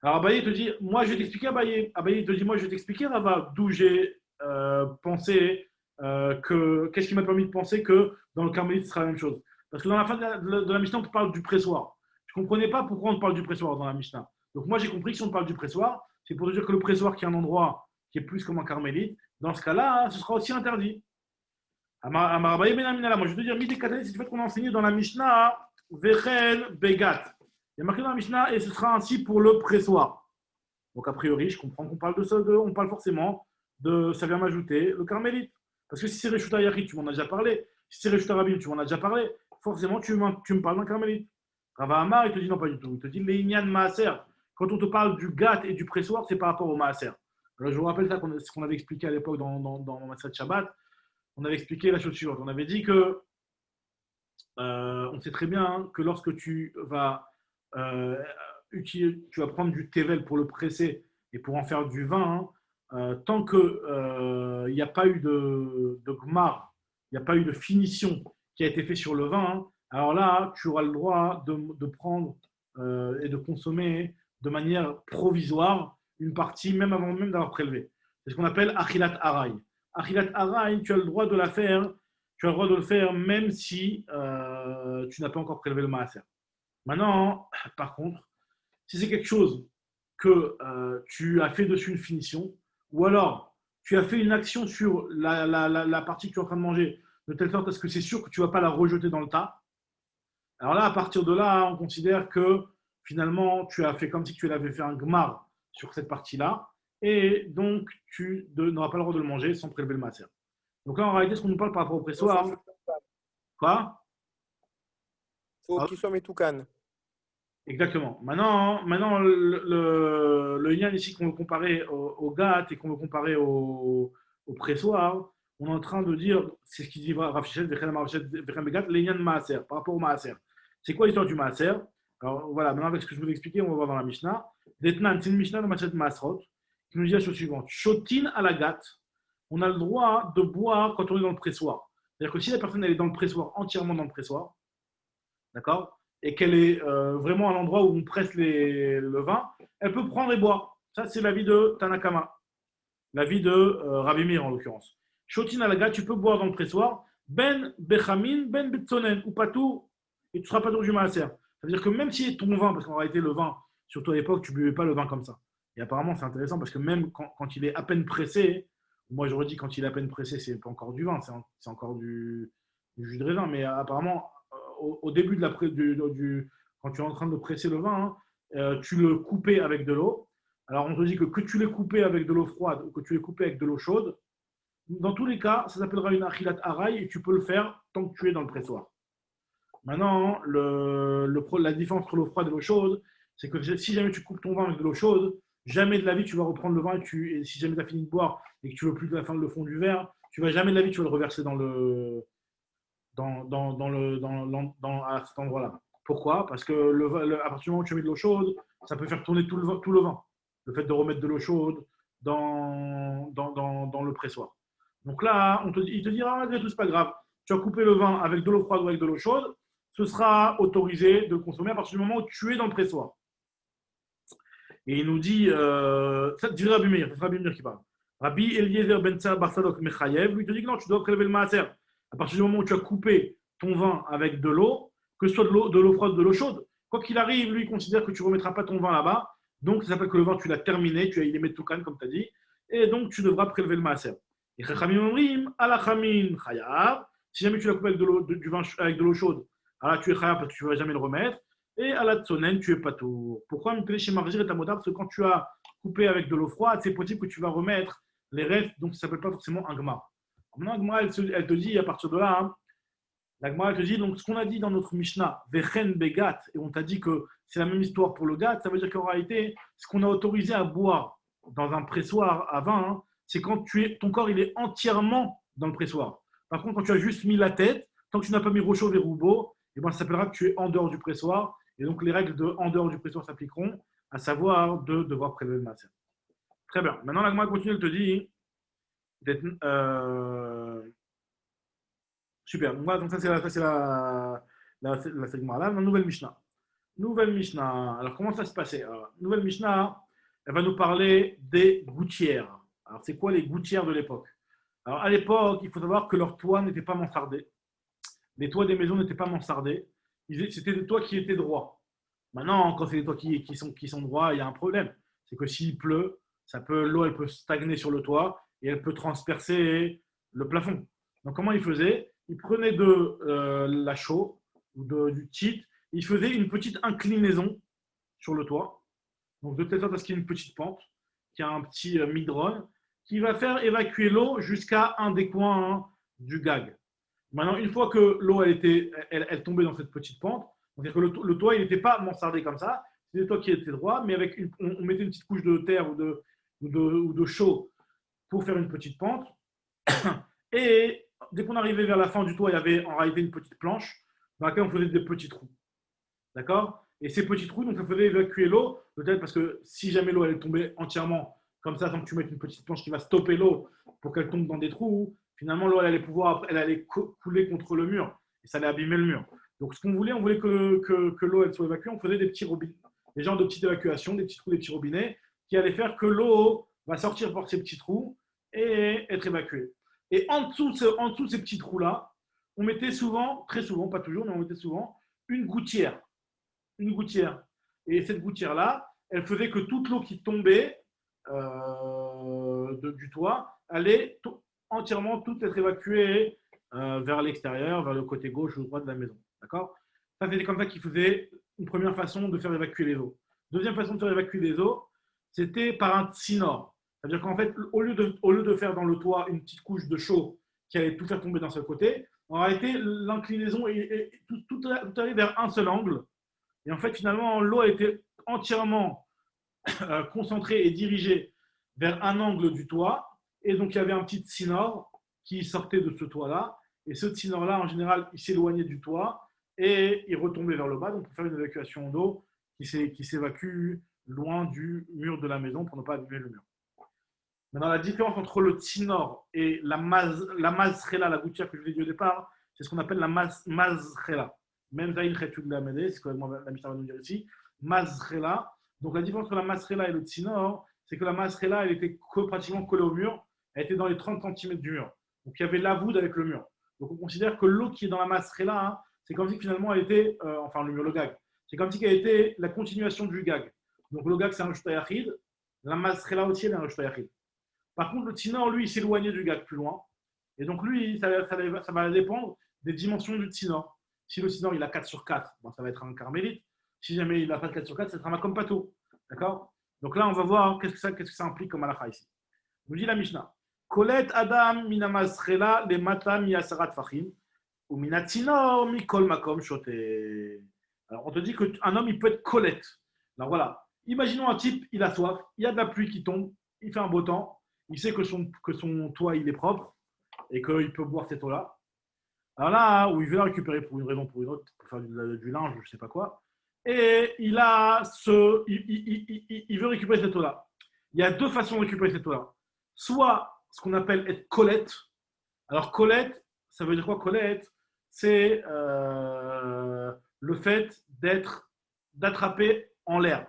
Alors Abaye te dit, moi je vais t'expliquer Abaye. Abaye te dit, moi je vais t'expliquer Rava, d'où j'ai pensé qu'est-ce qui m'a permis de penser que dans le Carmélite ce sera la même chose. Parce que dans la fin de la Mishnah, on te parle du pressoir. Je ne comprenais pas pourquoi on te parle du pressoir dans la Mishnah. Donc moi j'ai compris que si on te parle du pressoir, c'est pour te dire que le pressoir qui est un endroit qui est plus comme un Carmélite, dans ce cas-là, ce sera aussi interdit. Amar Abaye ben Aminala, moi je veux te dire, Midé Katané, c'est le fait qu'on a enseigné dans la Mishnah, Vechel Begat. Il y a marqué dans la Mishnah, et ce sera ainsi pour le pressoir. Donc, a priori, je comprends qu'on parle de ça, on parle forcément de, ça vient m'ajouter, le carmélite. Parce que si c'est Reshuta Yachid, tu m'en as déjà parlé. Si c'est Reshuta Rabim, tu m'en as déjà parlé. Forcément, tu me parles d'un carmélite. Rava Amar, il te dit non, pas du tout. Il te dit Leïnian Maaser. Quand on te parle du gat et du pressoir, c'est par rapport au Maaser. Alors, je vous rappelle ça, ce qu'on avait expliqué à l'époque dans Maaser de Shabbat. On avait expliqué la chose suivante. On avait dit que, on sait très bien hein, que lorsque tu vas tu vas prendre du tevel pour le presser et pour en faire du vin, hein, tant qu'il n'y a pas eu de gmar, il n'y a pas eu de finition qui a été fait sur le vin, hein, alors là, tu auras le droit de prendre et de consommer de manière provisoire une partie, même avant même d'avoir prélevé. C'est ce qu'on appelle achilat aray. Achilat aray, tu as le droit de la faire, tu as le droit de le faire même si tu n'as pas encore prélevé le maaser. Maintenant, par contre, si c'est quelque chose que tu as fait dessus une finition, ou alors tu as fait une action sur la partie que tu es en train de manger, de telle sorte à ce que c'est sûr que tu ne vas pas la rejeter dans le tas, alors là, à partir de là, on considère que finalement, tu as fait comme si tu avais fait un gmar sur cette partie-là, et donc tu n'auras pas le droit de le manger sans prélever le maaser. Donc là, en réalité, ce qu'on nous parle par rapport au pressoir, quoi? Il faut qu'il soit métoukan. Exactement. Maintenant le lien ici qu'on veut comparer au GAT et qu'on veut comparer au pressoir, on est en train de dire, c'est ce qu'il dit Rav Shechet, les liens de Maaser, par rapport au Maaser. C'est quoi l'histoire du Maaser? Alors voilà, maintenant avec ce que je vous ai expliqué, on va voir dans la Mishnah. Detnan, c'est une Mishnah de Maaser de Maasrot qui nous dit la chose suivante. Shotin à la GAT, on a le droit de boire quand on est dans le pressoir. C'est-à-dire que si la personne elle est dans le pressoir, entièrement dans le pressoir, d'accord, et qu'elle est vraiment à l'endroit où on presse le vin, elle peut prendre et boire. Ça, c'est l'avis de Tanakama, l'avis de Rabbi Meir en l'occurrence. Shotin alaga, tu peux boire dans le pressoir, ben bechamin, ben betzonen, ou patou, et tu ne seras pas du maaser. Ça veut dire que même si ton vin, parce qu'en réalité, le vin, surtout à l'époque, tu ne buvais pas le vin comme ça. Et apparemment, c'est intéressant parce que même quand il est à peine pressé, moi j'aurais dit quand il est à peine pressé, c'est pas encore du vin, c'est encore du jus de raisin, mais apparemment, au début de quand tu es en train de presser le vin, hein, tu le coupais avec de l'eau. Alors on te dit que tu l'aies coupé avec de l'eau froide ou que tu l'aies coupé avec de l'eau chaude, dans tous les cas, ça s'appellera une achilat aray et tu peux le faire tant que tu es dans le pressoir. Maintenant, la différence entre l'eau froide et l'eau chaude, c'est que si jamais tu coupes ton vin avec de l'eau chaude, jamais de la vie tu vas reprendre le vin et si jamais tu as fini de boire et que tu veux plus de la fin de le fond du verre, tu vas jamais de la vie tu vas le reverser à cet endroit-là. Pourquoi? Parce que à partir du moment où tu mets de l'eau chaude, ça peut faire tourner tout le vin. Le fait de remettre de l'eau chaude dans le pressoir. Donc là, il te dira, malgré tout, c'est pas grave. Tu as coupé le vin avec de l'eau froide ou avec de l'eau chaude, ce sera autorisé de le consommer à partir du moment où tu es dans le pressoir. Et il nous dit, ça te dirait Rabbi Meir, c'est Rabbi Meir qui parle. Rabbi Eliezer ben Barsadok Mechayev, lui, il te dit que non, tu dois prélever le maaser. À partir du moment où tu as coupé ton vin avec de l'eau, que ce soit de l'eau froide ou de l'eau chaude, quoi qu'il arrive, lui, il considère que tu ne remettras pas ton vin là-bas. Donc, ça s'appelle que le vin, tu l'as terminé, il est metoukan, comme tu as dit, et donc tu devras prélever le maaser. Et Chachamim omrim, alachamin chayav. Si jamais tu l'as coupé avec du vin avec de l'eau chaude, alors là, tu es chayav parce que tu ne vas jamais le remettre. Et à la tsonen, tu es patour. Pourquoi chez Margir et Tamodar? Parce que quand tu as coupé avec de l'eau froide, c'est possible que tu vas remettre les restes, donc ça ne s'appelle pas forcément un gmar. Maintenant, Gmar, elle te dit à partir de là, hein, la Gmar, elle te dit, donc ce qu'on a dit dans notre Mishnah, Vechen Begat, et on t'a dit que c'est la même histoire pour le gat, ça veut dire qu'en réalité, ce qu'on a autorisé à boire dans un pressoir à vin, hein, c'est quand ton corps il est entièrement dans le pressoir. Par contre, quand tu as juste mis la tête, tant que tu n'as pas mis Rocho Veroubo, eh ben, ça s'appellera que tu es en dehors du pressoir, et donc les règles de en dehors du pressoir s'appliqueront, à savoir de devoir prélever le maaser. Très bien. Maintenant, la Gemara continue, elle te dit super. Donc ça, c'est la segment là, la nouvelle Mishnah. Nouvelle Mishnah. Alors, comment ça se passait? Nouvelle Mishnah, elle va nous parler des gouttières. Alors, c'est quoi les gouttières de l'époque? Alors, à l'époque, il faut savoir que leurs toits n'étaient pas mansardés. Les toits des maisons n'étaient pas mansardés. C'était des toits qui étaient droits. Maintenant, quand c'est des toits qui sont droits, il y a un problème. C'est que s'il pleut, l'eau elle peut stagner sur le toit et elle peut transpercer le plafond. Donc, comment ils faisaient? Ils prenaient de la chaux ou du tite, ils faisaient une petite inclinaison sur le toit. Donc, de telle sorte à ce qu'il y ait une petite pente, qui a un petit midron, qui va faire évacuer l'eau jusqu'à un des coins du gag. Maintenant, une fois que l'eau elle tombait dans cette petite pente, c'est-à-dire que le toit il n'était pas mansardé comme ça, c'était des toits qui étaient droits, mais avec on mettait une petite couche de terre ou de chaux pour faire une petite pente. Et dès qu'on arrivait vers la fin du toit, il y avait en réalité une petite planche dans laquelle on faisait des petits trous. D'accord? Et ces petits trous, donc ça faisait évacuer l'eau, peut-être parce que si jamais l'eau allait tomber entièrement comme ça, sans que tu mettes une petite planche qui va stopper l'eau pour qu'elle tombe dans des trous, finalement l'eau elle allait couler contre le mur et ça allait abîmer le mur. Donc ce qu'on voulait, on voulait que l'eau elle soit évacuée, on faisait des petits robinets, des genres de petites évacuations, des petits trous, des petits robinets qui allaient faire que l'eau va sortir par ces petits trous et être évacuée. Et en dessous de ces petits trous-là, on mettait souvent, très souvent, pas toujours, mais on mettait souvent une gouttière. Une gouttière. Et cette gouttière-là, elle faisait que toute l'eau qui tombait du toit allait entièrement tout être évacuée vers l'extérieur, vers le côté gauche ou droit de la maison. D'accord? Ça, c'était comme ça qu'ils faisaient une première façon de faire évacuer les eaux. Deuxième façon de faire évacuer les eaux, c'était par un tsinor. C'est-à-dire qu'en fait, au lieu de faire dans le toit une petite couche de chaux qui allait tout faire tomber d'un seul côté, en réalité, l'inclinaison, tout allait vers un seul angle. Et en fait, finalement, l'eau a été entièrement concentrée et dirigée vers un angle du toit. Et donc, il y avait un petit tsinor qui sortait de ce toit-là. Et ce tsinor-là, en général, il s'éloignait du toit et il retombait vers le bas. Donc, pour faire une évacuation d'eau qui s'évacue loin du mur de la maison pour ne pas abîmer le mur. Maintenant, la différence entre le tsinor et la mazrela, la gouttière que je vous ai dit au départ, c'est ce qu'on appelle la mazrela. Même Zaïn Khetud la Médé, c'est comme la Mishnah va nous dire ici, mazrela. Donc la différence entre la mazrela et le tsinor, c'est que la mazrela, elle était pratiquement collée au mur, elle était dans les 30 cm du mur. Donc il y avait la voûte avec le mur. Donc on considère que l'eau qui est dans la mazrela, hein, c'est comme si finalement elle était, enfin le mur, le gag, c'est comme si elle était la continuation du gag. Donc le gag, c'est un Rishta-Yachid, la mazrela aussi, elle est un Rishta-Yachid. Par contre, le tsinor, lui, il s'éloignait du gag plus loin. Et donc, lui, ça va dépendre des dimensions du tsinor. Si le tsinor, il a 4 sur 4, bon, ça va être un carmélite. Si jamais il n'a pas 4 sur 4, ça sera un makom pato. D'accord? Donc là, on va voir qu'est-ce que ça implique comme halakha ici. Nous dit la Mishnah. Kolet Adam minamazrela le mata miyasarat fachim ou minatinor mikol makom shote. Alors, on te dit qu'un homme, il peut être colette. Alors voilà. Imaginons un type, il a soif, il y a de la pluie qui tombe, il fait un beau temps. Il sait que son toit il est propre et qu'il peut boire cette eau-là. Alors là, où il veut la récupérer pour une raison ou pour une autre, pour faire du linge, je ne sais pas quoi, et il veut récupérer cette eau-là. Il y a deux façons de récupérer cette eau-là. Soit ce qu'on appelle être colette. Alors colette, ça veut dire quoi colette? C'est le fait d'attraper en l'air.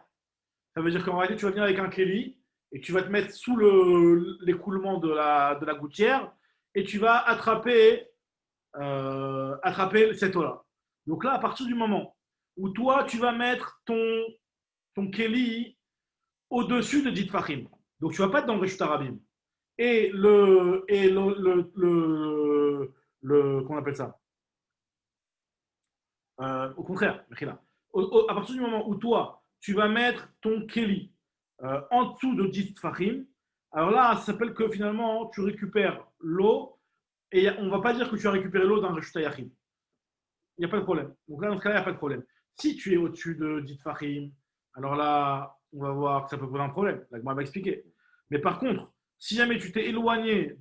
Ça veut dire qu'en réalité, tu vas venir avec un kéli et tu vas te mettre sous l'écoulement de la gouttière et tu vas attraper cette eau-là. Donc là, à partir du moment où toi, tu vas mettre ton kéli au-dessus de Dit Fahim, donc tu ne vas pas être dans le Reshut Arabim. Et comment on appelle ça? Au contraire, à partir du moment où toi, tu vas mettre ton kéli en dessous de 10 Fahim, alors là, ça s'appelle que finalement, tu récupères l'eau et on ne va pas dire que tu as récupéré l'eau d'un Reshut Yachid. Il n'y a pas de problème. Donc là, dans ce cas-là, il n'y a pas de problème. Si tu es au-dessus de 10 Fahim, alors là, on va voir que ça peut poser un problème. La Gemara va expliquer. Mais par contre, si jamais tu t'es éloigné,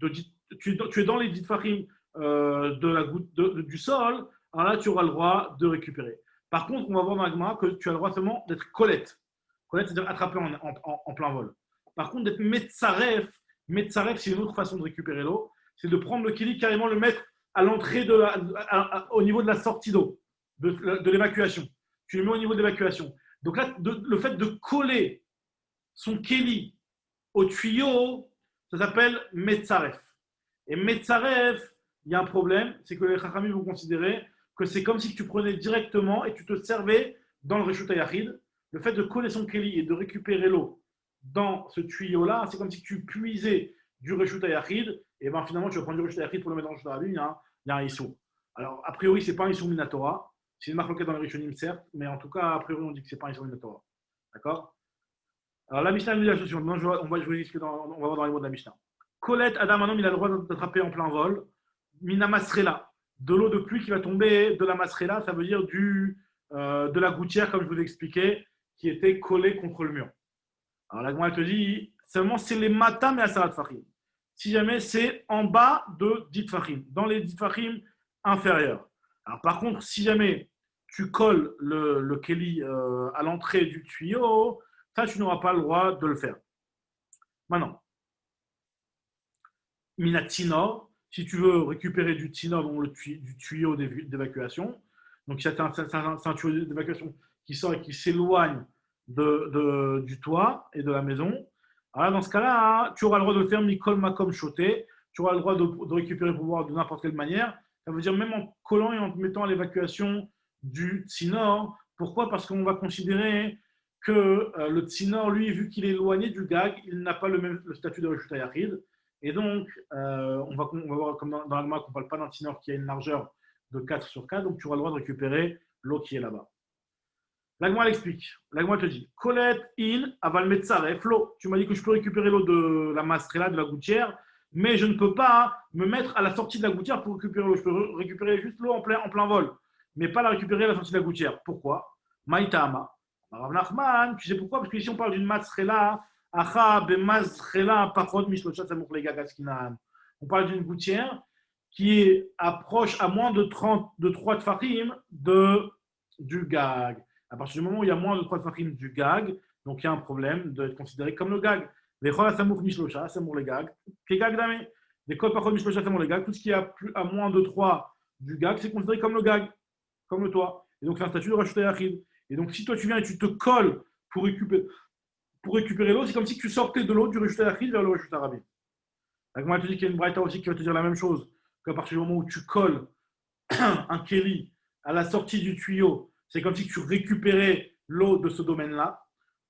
tu es dans les 10 Fahim du sol, alors là, tu auras le droit de récupérer. Par contre, on va voir dans la Gemara que tu as le droit seulement d'être colette. Colette, c'est-à-dire attraper en plein vol. Par contre, d'être Metzaref, c'est une autre façon de récupérer l'eau. C'est de prendre le keli, carrément le mettre à l'entrée, au niveau de la sortie d'eau, de l'évacuation. Tu le mets au niveau de l'évacuation. Donc là, le fait de coller son keli au tuyau, ça s'appelle Metzaref. Et Metzaref, il y a un problème, c'est que les Chachamim vont considérer que c'est comme si tu prenais directement et tu te servais dans le Reshut HaYachid. Le fait de coller son keli et de récupérer l'eau dans ce tuyau-là, c'est comme si tu puisais du Reshut HaYachid, et ben finalement tu vas prendre du Reshut HaYachid pour le mettre dans le Reshut HaRabim, il y a un Issour. Alors, a priori, ce n'est pas un Issour Minatora, c'est une marque dans les Rishonim, certes, mais en tout cas, a priori, on dit que ce n'est pas un Issour Minatora. D'accord? Alors, la Mishnah nous dit la chose suivante. On va voir dans les mots de la Mishnah. Colette, Adam, un homme, il a le droit d'attraper en plein vol. Mina Masrela, de l'eau de pluie qui va tomber de la Masrela, ça veut dire de la gouttière, comme je vous ai expliqué, qui était collée contre le mur. Alors, la Gemara te dit, seulement c'est les matam et asarat fachim. Si jamais c'est en bas de 10 fachim, dans les 10 fachim inférieurs. Alors, par contre, si jamais tu colles le keli à l'entrée du tuyau, ça, tu n'auras pas le droit de le faire. Maintenant, minatinor, si tu veux récupérer du tinor, donc du tuyau d'évacuation, donc c'est un tuyau d'évacuation qui sort et qui s'éloigne du toit et de la maison. Alors dans ce cas-là, tu auras le droit de le faire mikol makom choté, tu auras le droit de récupérer le pouvoir de n'importe quelle manière. Ça veut dire même en collant et en mettant à l'évacuation du tsinor. Pourquoi? Parce qu'on va considérer que le tsinor, lui, vu qu'il est éloigné du gag, il n'a pas le statut de Reshut HaYachid. Et donc, on va voir comme dans la Gemara qu'on ne parle pas d'un tsinor qui a une largeur de 4 sur 4, donc tu auras le droit de récupérer l'eau qui est là-bas. La Gemara l'explique. La Gemara te dit Colette in aval metzaref l'eau. Tu m'as dit que je peux récupérer l'eau de la mastrela, de la gouttière, mais je ne peux pas me mettre à la sortie de la gouttière pour récupérer l'eau. Je peux récupérer juste l'eau en plein vol, mais pas la récupérer à la sortie de la gouttière. Pourquoi? Maïtama. Rav Nachman, tu sais pourquoi? Parce qu'ici on parle d'une mastrela. On parle d'une gouttière qui approche à moins de 3 tfachim du gag. À partir du moment où il y a moins de 3 tfachim du gag, donc il y a un problème d'être considéré comme le gag. Tout ce qui est à moins de 3 du gag, c'est considéré comme le gag, comme le toit. Et donc c'est un statut de Reshut HaYachid. Et donc si toi tu viens et tu te colles pour récupérer l'eau, c'est comme si tu sortais de l'eau du Reshut HaYachid vers le Reshut HaRabim. La Gemara te dit qu'il y a une braïta aussi qui va te dire la même chose, qu'à partir du moment où tu colles un keli à la sortie du tuyau, c'est comme si tu récupérais l'eau de ce domaine-là.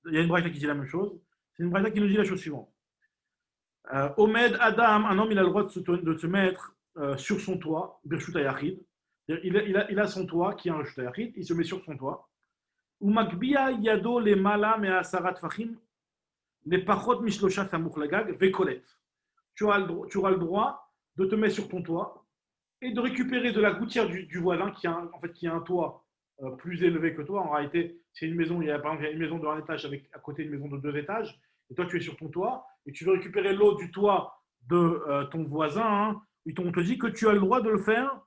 Il y a une braïta qui dit la même chose. C'est une braïta qui nous dit la chose suivante. Omed Adam, un homme, il a le droit de se mettre sur son toit, Reshut HaYachid. Il a son toit qui est un Reshut HaYachid, il se met sur son toit. Umakbia yado le mala me asarat fachim les pachot mishlosha samuch lagag vekolet. Tu auras le droit de te mettre sur ton toit et de récupérer de la gouttière du voisin qui a un toit plus élevé que toi. En réalité, c'est une maison, par exemple, il y a une maison de 1 étage à côté une maison de 2 étages, et toi tu es sur ton toit et tu veux récupérer l'eau du toit de ton voisin. On te dit que tu as le droit de le faire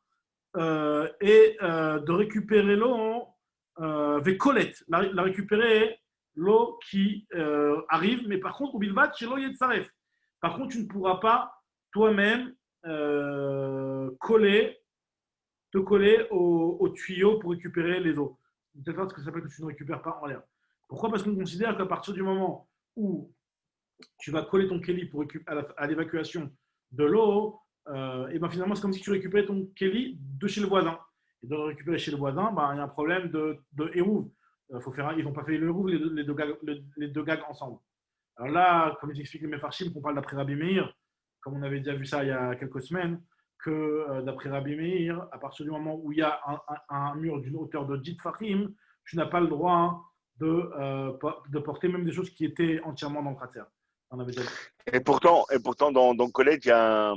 et de récupérer l'eau Vekolet, la récupérer l'eau qui arrive, mais par contre, au bilvat, chez l'eau yetzaref. Par contre, tu ne pourras pas toi-même te coller au tuyau pour récupérer les eaux. C'est ce que ça s'appelle que tu ne récupères pas en l'air. Pourquoi? Parce qu'on considère qu'à partir du moment où tu vas coller ton keli à l'évacuation de l'eau, et ben finalement, c'est comme si tu récupérais ton keli de chez le voisin. Et de le récupérer chez le voisin, ben, il y a un problème de hérouve. Ils n'ont pas fait le hérouve, les deux gags ensemble. Alors là, comme j'explique les Mefarshim, qu'on parle d'après Rabbi Meir, comme on avait déjà vu ça il y a quelques semaines, que d'après Rabbi Meir, à partir du moment où il y a un mur d'une hauteur de 10 Fahim, tu n'as pas le droit de porter même des choses qui étaient entièrement dans le cratère. On avait déjà vu. Et pourtant dans Colette, il y a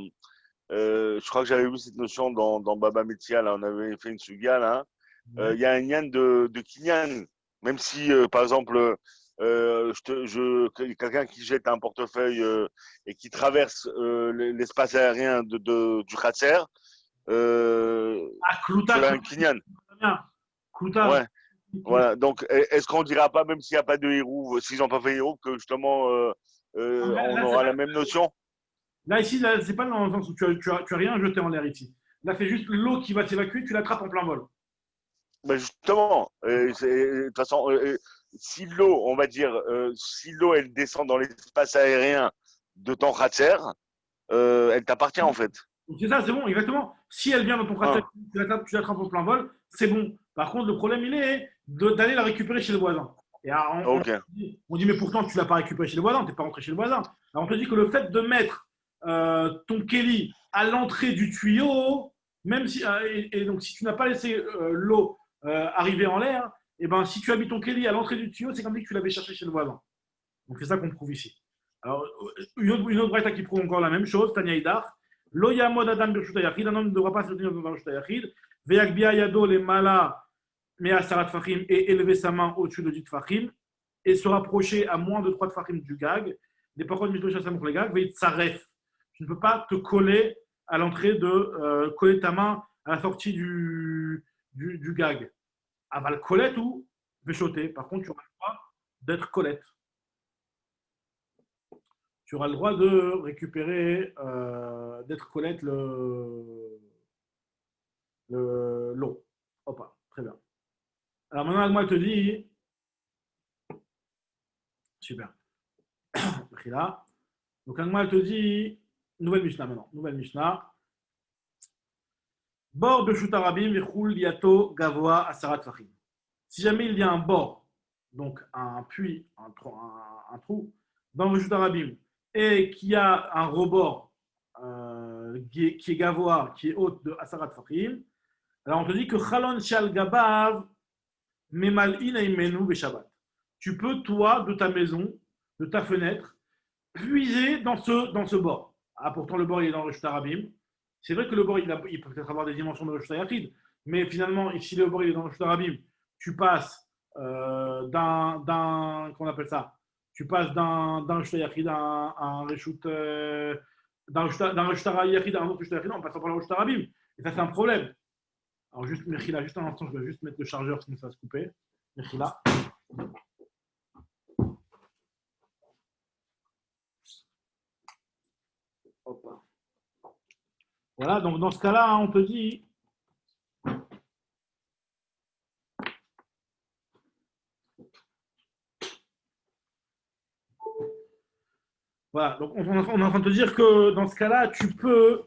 je crois que j'avais vu cette notion dans Baba Metzia, là, on avait fait une suga, là. Il y a un lien de kinyan, même si, par exemple, quelqu'un qui jette un portefeuille et qui traverse l'espace aérien du Khatser, Klouta, c'est un kinyan. Klouta. Ouais. Voilà, donc est-ce qu'on ne dira pas, même s'il n'y a pas de héros, s'ils n'ont pas fait héros, que justement on Là, aura la même notion? là, ici, là, c'est pas dans le sens où tu as rien jeté en l'air ici. Là, c'est juste l'eau qui va s'évacuer, tu l'attrapes en plein vol. Ben justement, de toute façon, si l'eau, on va dire, si l'eau elle descend dans l'espace aérien de ton khatser, elle t'appartient en fait. Donc, c'est ça, c'est bon, exactement. Si elle vient dans ton cratère, Hein, tu l'attrapes en plein vol, c'est bon. Par contre, le problème, il est d'aller la récupérer chez le voisin. Et alors, ok. on dit, mais pourtant, tu ne l'as pas récupéré chez le voisin, tu n'es pas rentré chez le voisin. Alors, on te dit que le fait de mettre ton Kelly à l'entrée du tuyau, même si, et donc si tu n'as pas laissé l'eau arriver en l'air, et ben, si tu as mis ton Kelly à l'entrée du tuyau, c'est comme si tu l'avais cherché chez le voisin. Donc, c'est ça qu'on prouve ici. Alors, une autre braïta qui prouve encore la même chose, Tanya Idar. Lo yamod adam birshut hayachid, un homme ne devra pas se tenir devant birshut hayachid. Ve'yakbia yado le mala me'asarat tfachim, et élever sa main au-dessus de 10 tfachim, et se rapprocher à moins de 3 tfachim du gag. Des paroles mitosh asamuk le gag, ve'itsaref. Tu ne peux pas te coller à l'entrée coller ta main à la sortie du gag. Aval colette ou véchoter. Par contre, tu auras le droit d'être colette. Tu auras le droit de récupérer, d'être collecte l'eau. Hop, très bien. Alors maintenant, moi, elle te dit, super, là. Donc, moi, elle te dit, nouvelle Mishnah maintenant, nouvelle Mishnah. Bord de Shutarabim, Vichul, Yato, Gavoa, Asarat Fachim. Si jamais il y a un bord, donc un puits, un trou, dans le Shutarabim, et qu'il y a un rebord qui est Gavoa, qui est haute de Asarat Fachim, alors on te dit que Chalon Shal Gabav, Memal Inaimenu Beshabbat. Tu peux, toi, de ta maison, de ta fenêtre, puiser dans ce bord. Ah, pourtant, le bord, il est dans le Shtarabim. C'est vrai que le bord, il peut peut-être avoir des dimensions de Shtayachid, mais finalement, si le bord, il est dans le Shtarabim, tu passes qu'on appelle ça, tu passes d'un Shtayachid à un Reshut, d'un Shtarayachid à un autre Shtayachid, en passant par le Shtarabim. Et ça, c'est un problème. Alors, juste, Mechila, juste un instant, je vais juste mettre le chargeur, sinon ça va se couper. Mechila. Hop. Voilà, donc dans ce cas-là, on te dit. Voilà, donc on est en train de te dire que dans ce cas-là, tu peux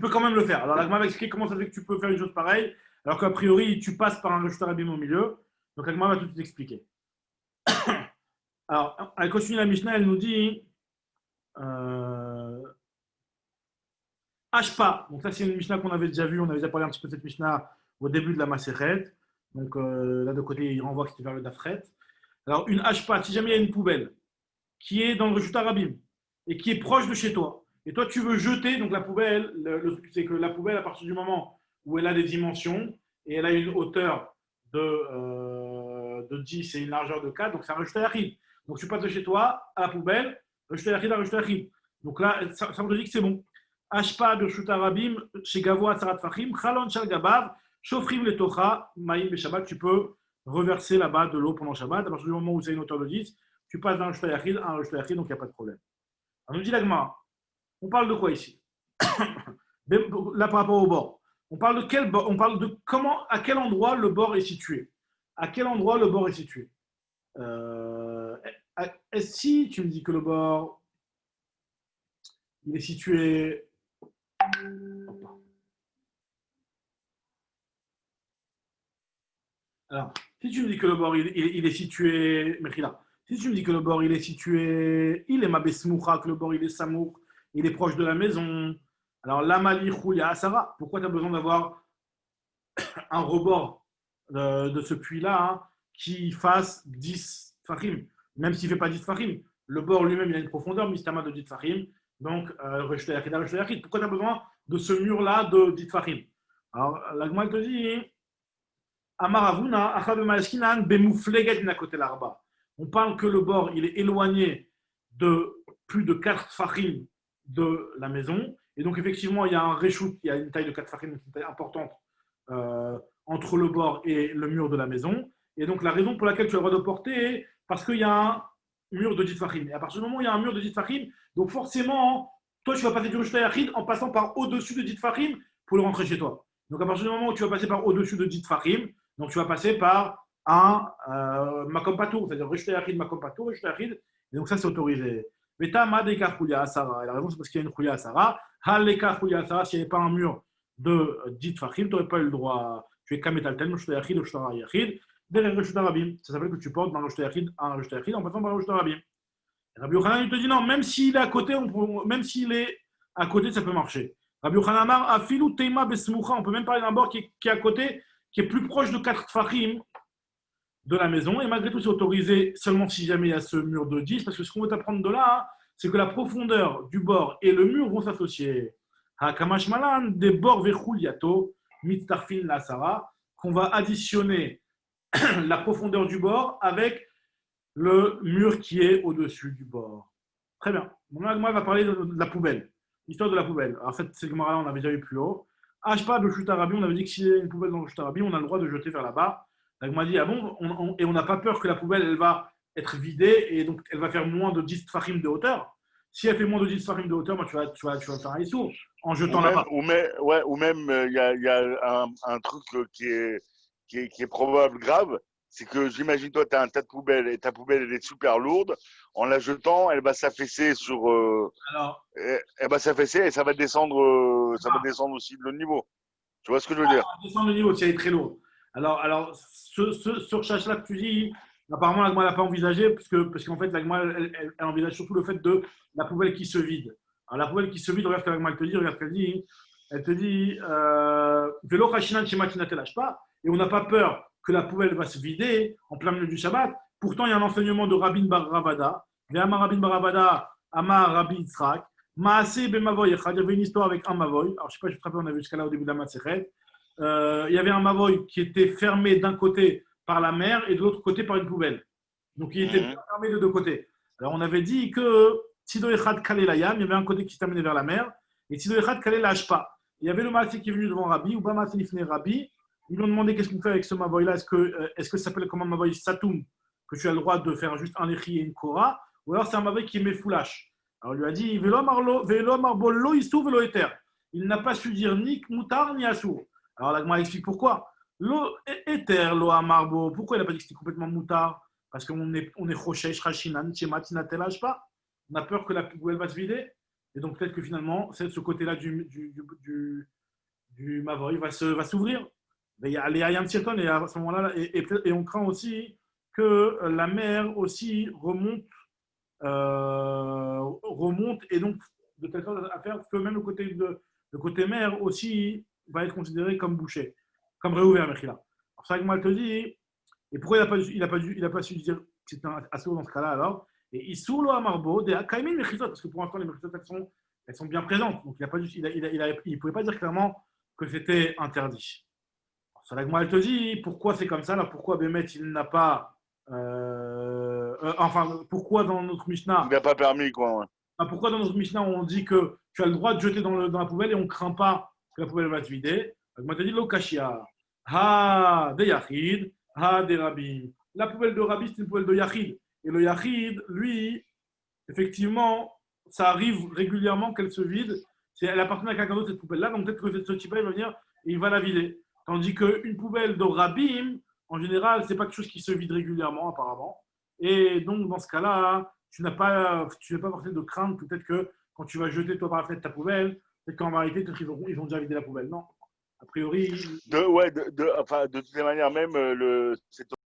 quand même le faire. Alors, la Gemara va expliquer comment ça fait que tu peux faire une chose pareille, alors qu'a priori, tu passes par un rejeteur abîme au milieu. Donc, la Gemara va tout expliquer. Alors, elle continue la Mishnah, elle nous dit Ashpa. Donc, ça, c'est une Mishnah qu'on avait déjà vue. On avait déjà parlé un petit peu de cette Mishnah au début de la Maseret. Donc, là, de côté, il renvoie que c'était vers le Dafret. Alors, une Ashpa, si jamais il y a une poubelle qui est dans le rejeteur abîme et qui est proche de chez toi, et toi, tu veux jeter, donc la poubelle, le truc, c'est que la poubelle, à partir du moment où elle a des dimensions et elle a une hauteur de 10 et une largeur de 4, donc c'est un rejeté yachid. Donc tu passes de chez toi à la poubelle, rejeté yachid à rejeté yachid. Donc là, ça me dit que c'est bon. Ashpa Birshut Arabim, chez Gavoa Sarat Fachim, Chalon Shal Gabav, Shofrim Letocha, Maïm et Shabbat, tu peux reverser là-bas de l'eau pendant Shabbat. À partir du moment où c'est une hauteur de 10, tu passes d'un rejeté yachid à un rejeté yachid, donc il n'y a pas de problème. Alors nous dit l'Agma, on parle de quoi ici? Là, par rapport au bord. On parle de quel bord? On parle de à quel endroit le bord est situé. À quel endroit le bord est situé? Si tu me dis que le bord, il est situé. Alors, si tu me dis que le bord, il est situé. Mechila. Si tu me dis que le bord, il est situé. Il est mabesmoucha, que le bord, il est samouk, il est proche de la maison. Alors, l'amali choulia asara. Pourquoi tu as besoin d'avoir un rebord de ce puits-là qui fasse 10 fachim, même s'il ne fait pas 10 fachim. Le bord lui-même, il a une profondeur, mystama de 10 fachim. Donc, pourquoi tu as besoin de ce mur-là de 10 fachim? Alors, la Gemara te dit Amaravuna, Achabemalskinan, Bemoufleget Nakote Larba. On parle que le bord, il est éloigné de plus de 4 fachim de la maison. Et donc, effectivement, il y a un reshoot, il y a une taille de 4 fachim, une taille importante entre le bord et le mur de la maison. Et donc, la raison pour laquelle tu as le droit de porter est parce qu'il y a un mur de 10 fachim. Et à partir du moment où il y a un mur de 10 fachim, donc forcément, toi, tu vas passer du Rosh Yachid en passant par au-dessus de 10 fachim pour le rentrer chez toi. Donc, à partir du moment où tu vas passer par au-dessus de 10 fachim, donc tu vas passer par un makom patour, c'est-à-dire Rosh Yachid, makom patour, Rosh Yachid. Et donc, ça, c'est autorisé. Mais t'as Madeka Chouya Asara. Et la raison, c'est parce qu'il y a une Chouya Asara. Haleka Chouya Asara, s'il n'y avait pas un mur de 10 fachim, tu n'aurais pas eu le droit. Tu es Kametalten, Rosh Yachid, Rosh Yachid. Derrière Rosh Rabim, ça s'appelle que tu portes d'un Rosh Yachid à un Rosh Yachid en passant par Rosh Rabim. Rabbi Yochanan, il te dit non, même s'il est à côté, même s'il est à côté, ça peut marcher. Rabbi Yochanan Amar, Afilu Teima Besmoucha, on peut même parler d'un bord qui est à côté, qui est plus proche de 4 tfachim de la maison, et malgré tout, c'est autorisé seulement si jamais il y a ce mur de 10, parce que ce qu'on veut t'apprendre de là, c'est que la profondeur du bord et le mur vont s'associer. Hakamash Malan, des bords vechuliato, mitzarfin la Sarah, qu'on va additionner la profondeur du bord avec le mur qui est au-dessus du bord. Très bien. Mon Agma va parler de la poubelle, l'histoire de la poubelle. Alors, cette segment-là, on avait déjà vu plus haut. Ashpa de Chutarabi, on avait dit que s'il y a une poubelle dans le Chutarabi, on a le droit de jeter vers là-bas. L'Agma dit, ah bon, et on n'a pas peur que la poubelle, elle va être vidée et donc elle va faire moins de 10 tfachim de hauteur. Si elle fait moins de 10 tfachim de hauteur, moi, tu vas faire un issour en jetant là-bas. Ou même, il y a un truc qui est probable grave. C'est que j'imagine, toi, tu as un tas de poubelles et ta poubelle, elle est super lourde. En la jetant, elle va s'affaisser sur. Elle va s'affaisser et ça va descendre, ça va descendre aussi de le niveau. Tu vois ce que je veux dire? Descendre le niveau si elle est très lourde. Alors ce recherche-là que tu dis, apparemment, l'Agma ne l'a pas envisagé, parce qu'en fait, l'Agma, elle envisage surtout le fait de la poubelle qui se vide. Alors, la poubelle qui se vide, regarde ce que l'Agma te dit, regarde ce qu'elle dit. Elle te dit Velo Khashinan Shematina Telash pas, et on n'a pas peur que la poubelle va se vider en plein milieu du Shabbat. Pourtant, il y a un enseignement de Rabbi Bar Ravada. Ve'amar Rabbi Bar Ravada, Amar Rabbi Yitzhak. Maaseh b'mavoy echad. Il y avait une histoire avec un mavoy. Alors, je ne sais pas, je te rappelle, on avait jusqu'à là au début de la Masechet. Il y avait un mavoy qui était fermé d'un côté par la mer et de l'autre côté par une poubelle. Donc, il était fermé de deux côtés. Alors, on avait dit que Tido echad kalé la yam, il y avait un côté qui se terminait vers la mer, et Tido echad kalé la hashpa. Il y avait le Maaseh qui est venu devant Rabbi, ou pas Maaseh nifne Rabbi. Ils lui ont demandé qu'est-ce qu'on fait avec ce mavoy-là. Est-ce que ça s'appelle comme un mavoy satoum, que tu as le droit de faire juste un lechi et une kora, ou alors c'est un mavoy qui est méfoulash. Alors il lui a dit il n'a pas su dire ni moutar ni assour. Alors l'Agma explique pourquoi. Lo éter lo amarbo. Pourquoi il n'a pas dit que c'était complètement moutar? Parce qu'on est choshesh rashinan tchemat natelaj pas. On a peur que la poubelle va se vider. Et donc peut-être que finalement, ce côté-là du mavoy va s'ouvrir. Il y a un tirton et à ce moment-là, et on craint aussi que la mer aussi remonte et donc de telle sorte à faire que même le côté mer aussi va être considéré comme bouché, comme réouvert, Mechila. Alors ça, moi, elle te dit, et pourquoi il n'a pas su dire que c'est un assaut dans ce cas-là alors? Et Issou lo amarbo de akaimin mechizot, parce que pour l'instant les mechizot elles sont bien présentes, donc il ne pouvait pas dire clairement que c'était interdit. L'Agma, elle te dit pourquoi c'est comme ça, là, pourquoi Bémet il n'a pas. Pourquoi dans notre Mishnah. Il n'a pas permis, quoi. Ouais. Pourquoi dans notre Mishnah on dit que tu as le droit de jeter dans la poubelle et on ne craint pas que la poubelle va se vider? L'Agma te dit Lokashia. Ha de Yachid, ha de Rabbi. La poubelle de Rabbi, c'est une poubelle de Yachid. Et le Yachid, lui, effectivement, ça arrive régulièrement qu'elle se vide. Elle appartenait à quelqu'un d'autre, cette poubelle-là, donc peut-être que ce type-là, il va venir et il va la vider. Tandis qu'une poubelle de Rabim, en général, ce n'est pas quelque chose qui se vide régulièrement, apparemment. Et donc, dans ce cas-là, tu n'as pas forcé de craindre peut-être que quand tu vas jeter toi par la fenêtre ta poubelle, peut-être qu'en vérité, ils ont déjà vidé la poubelle. Non. A priori. De toutes les manières, même c'est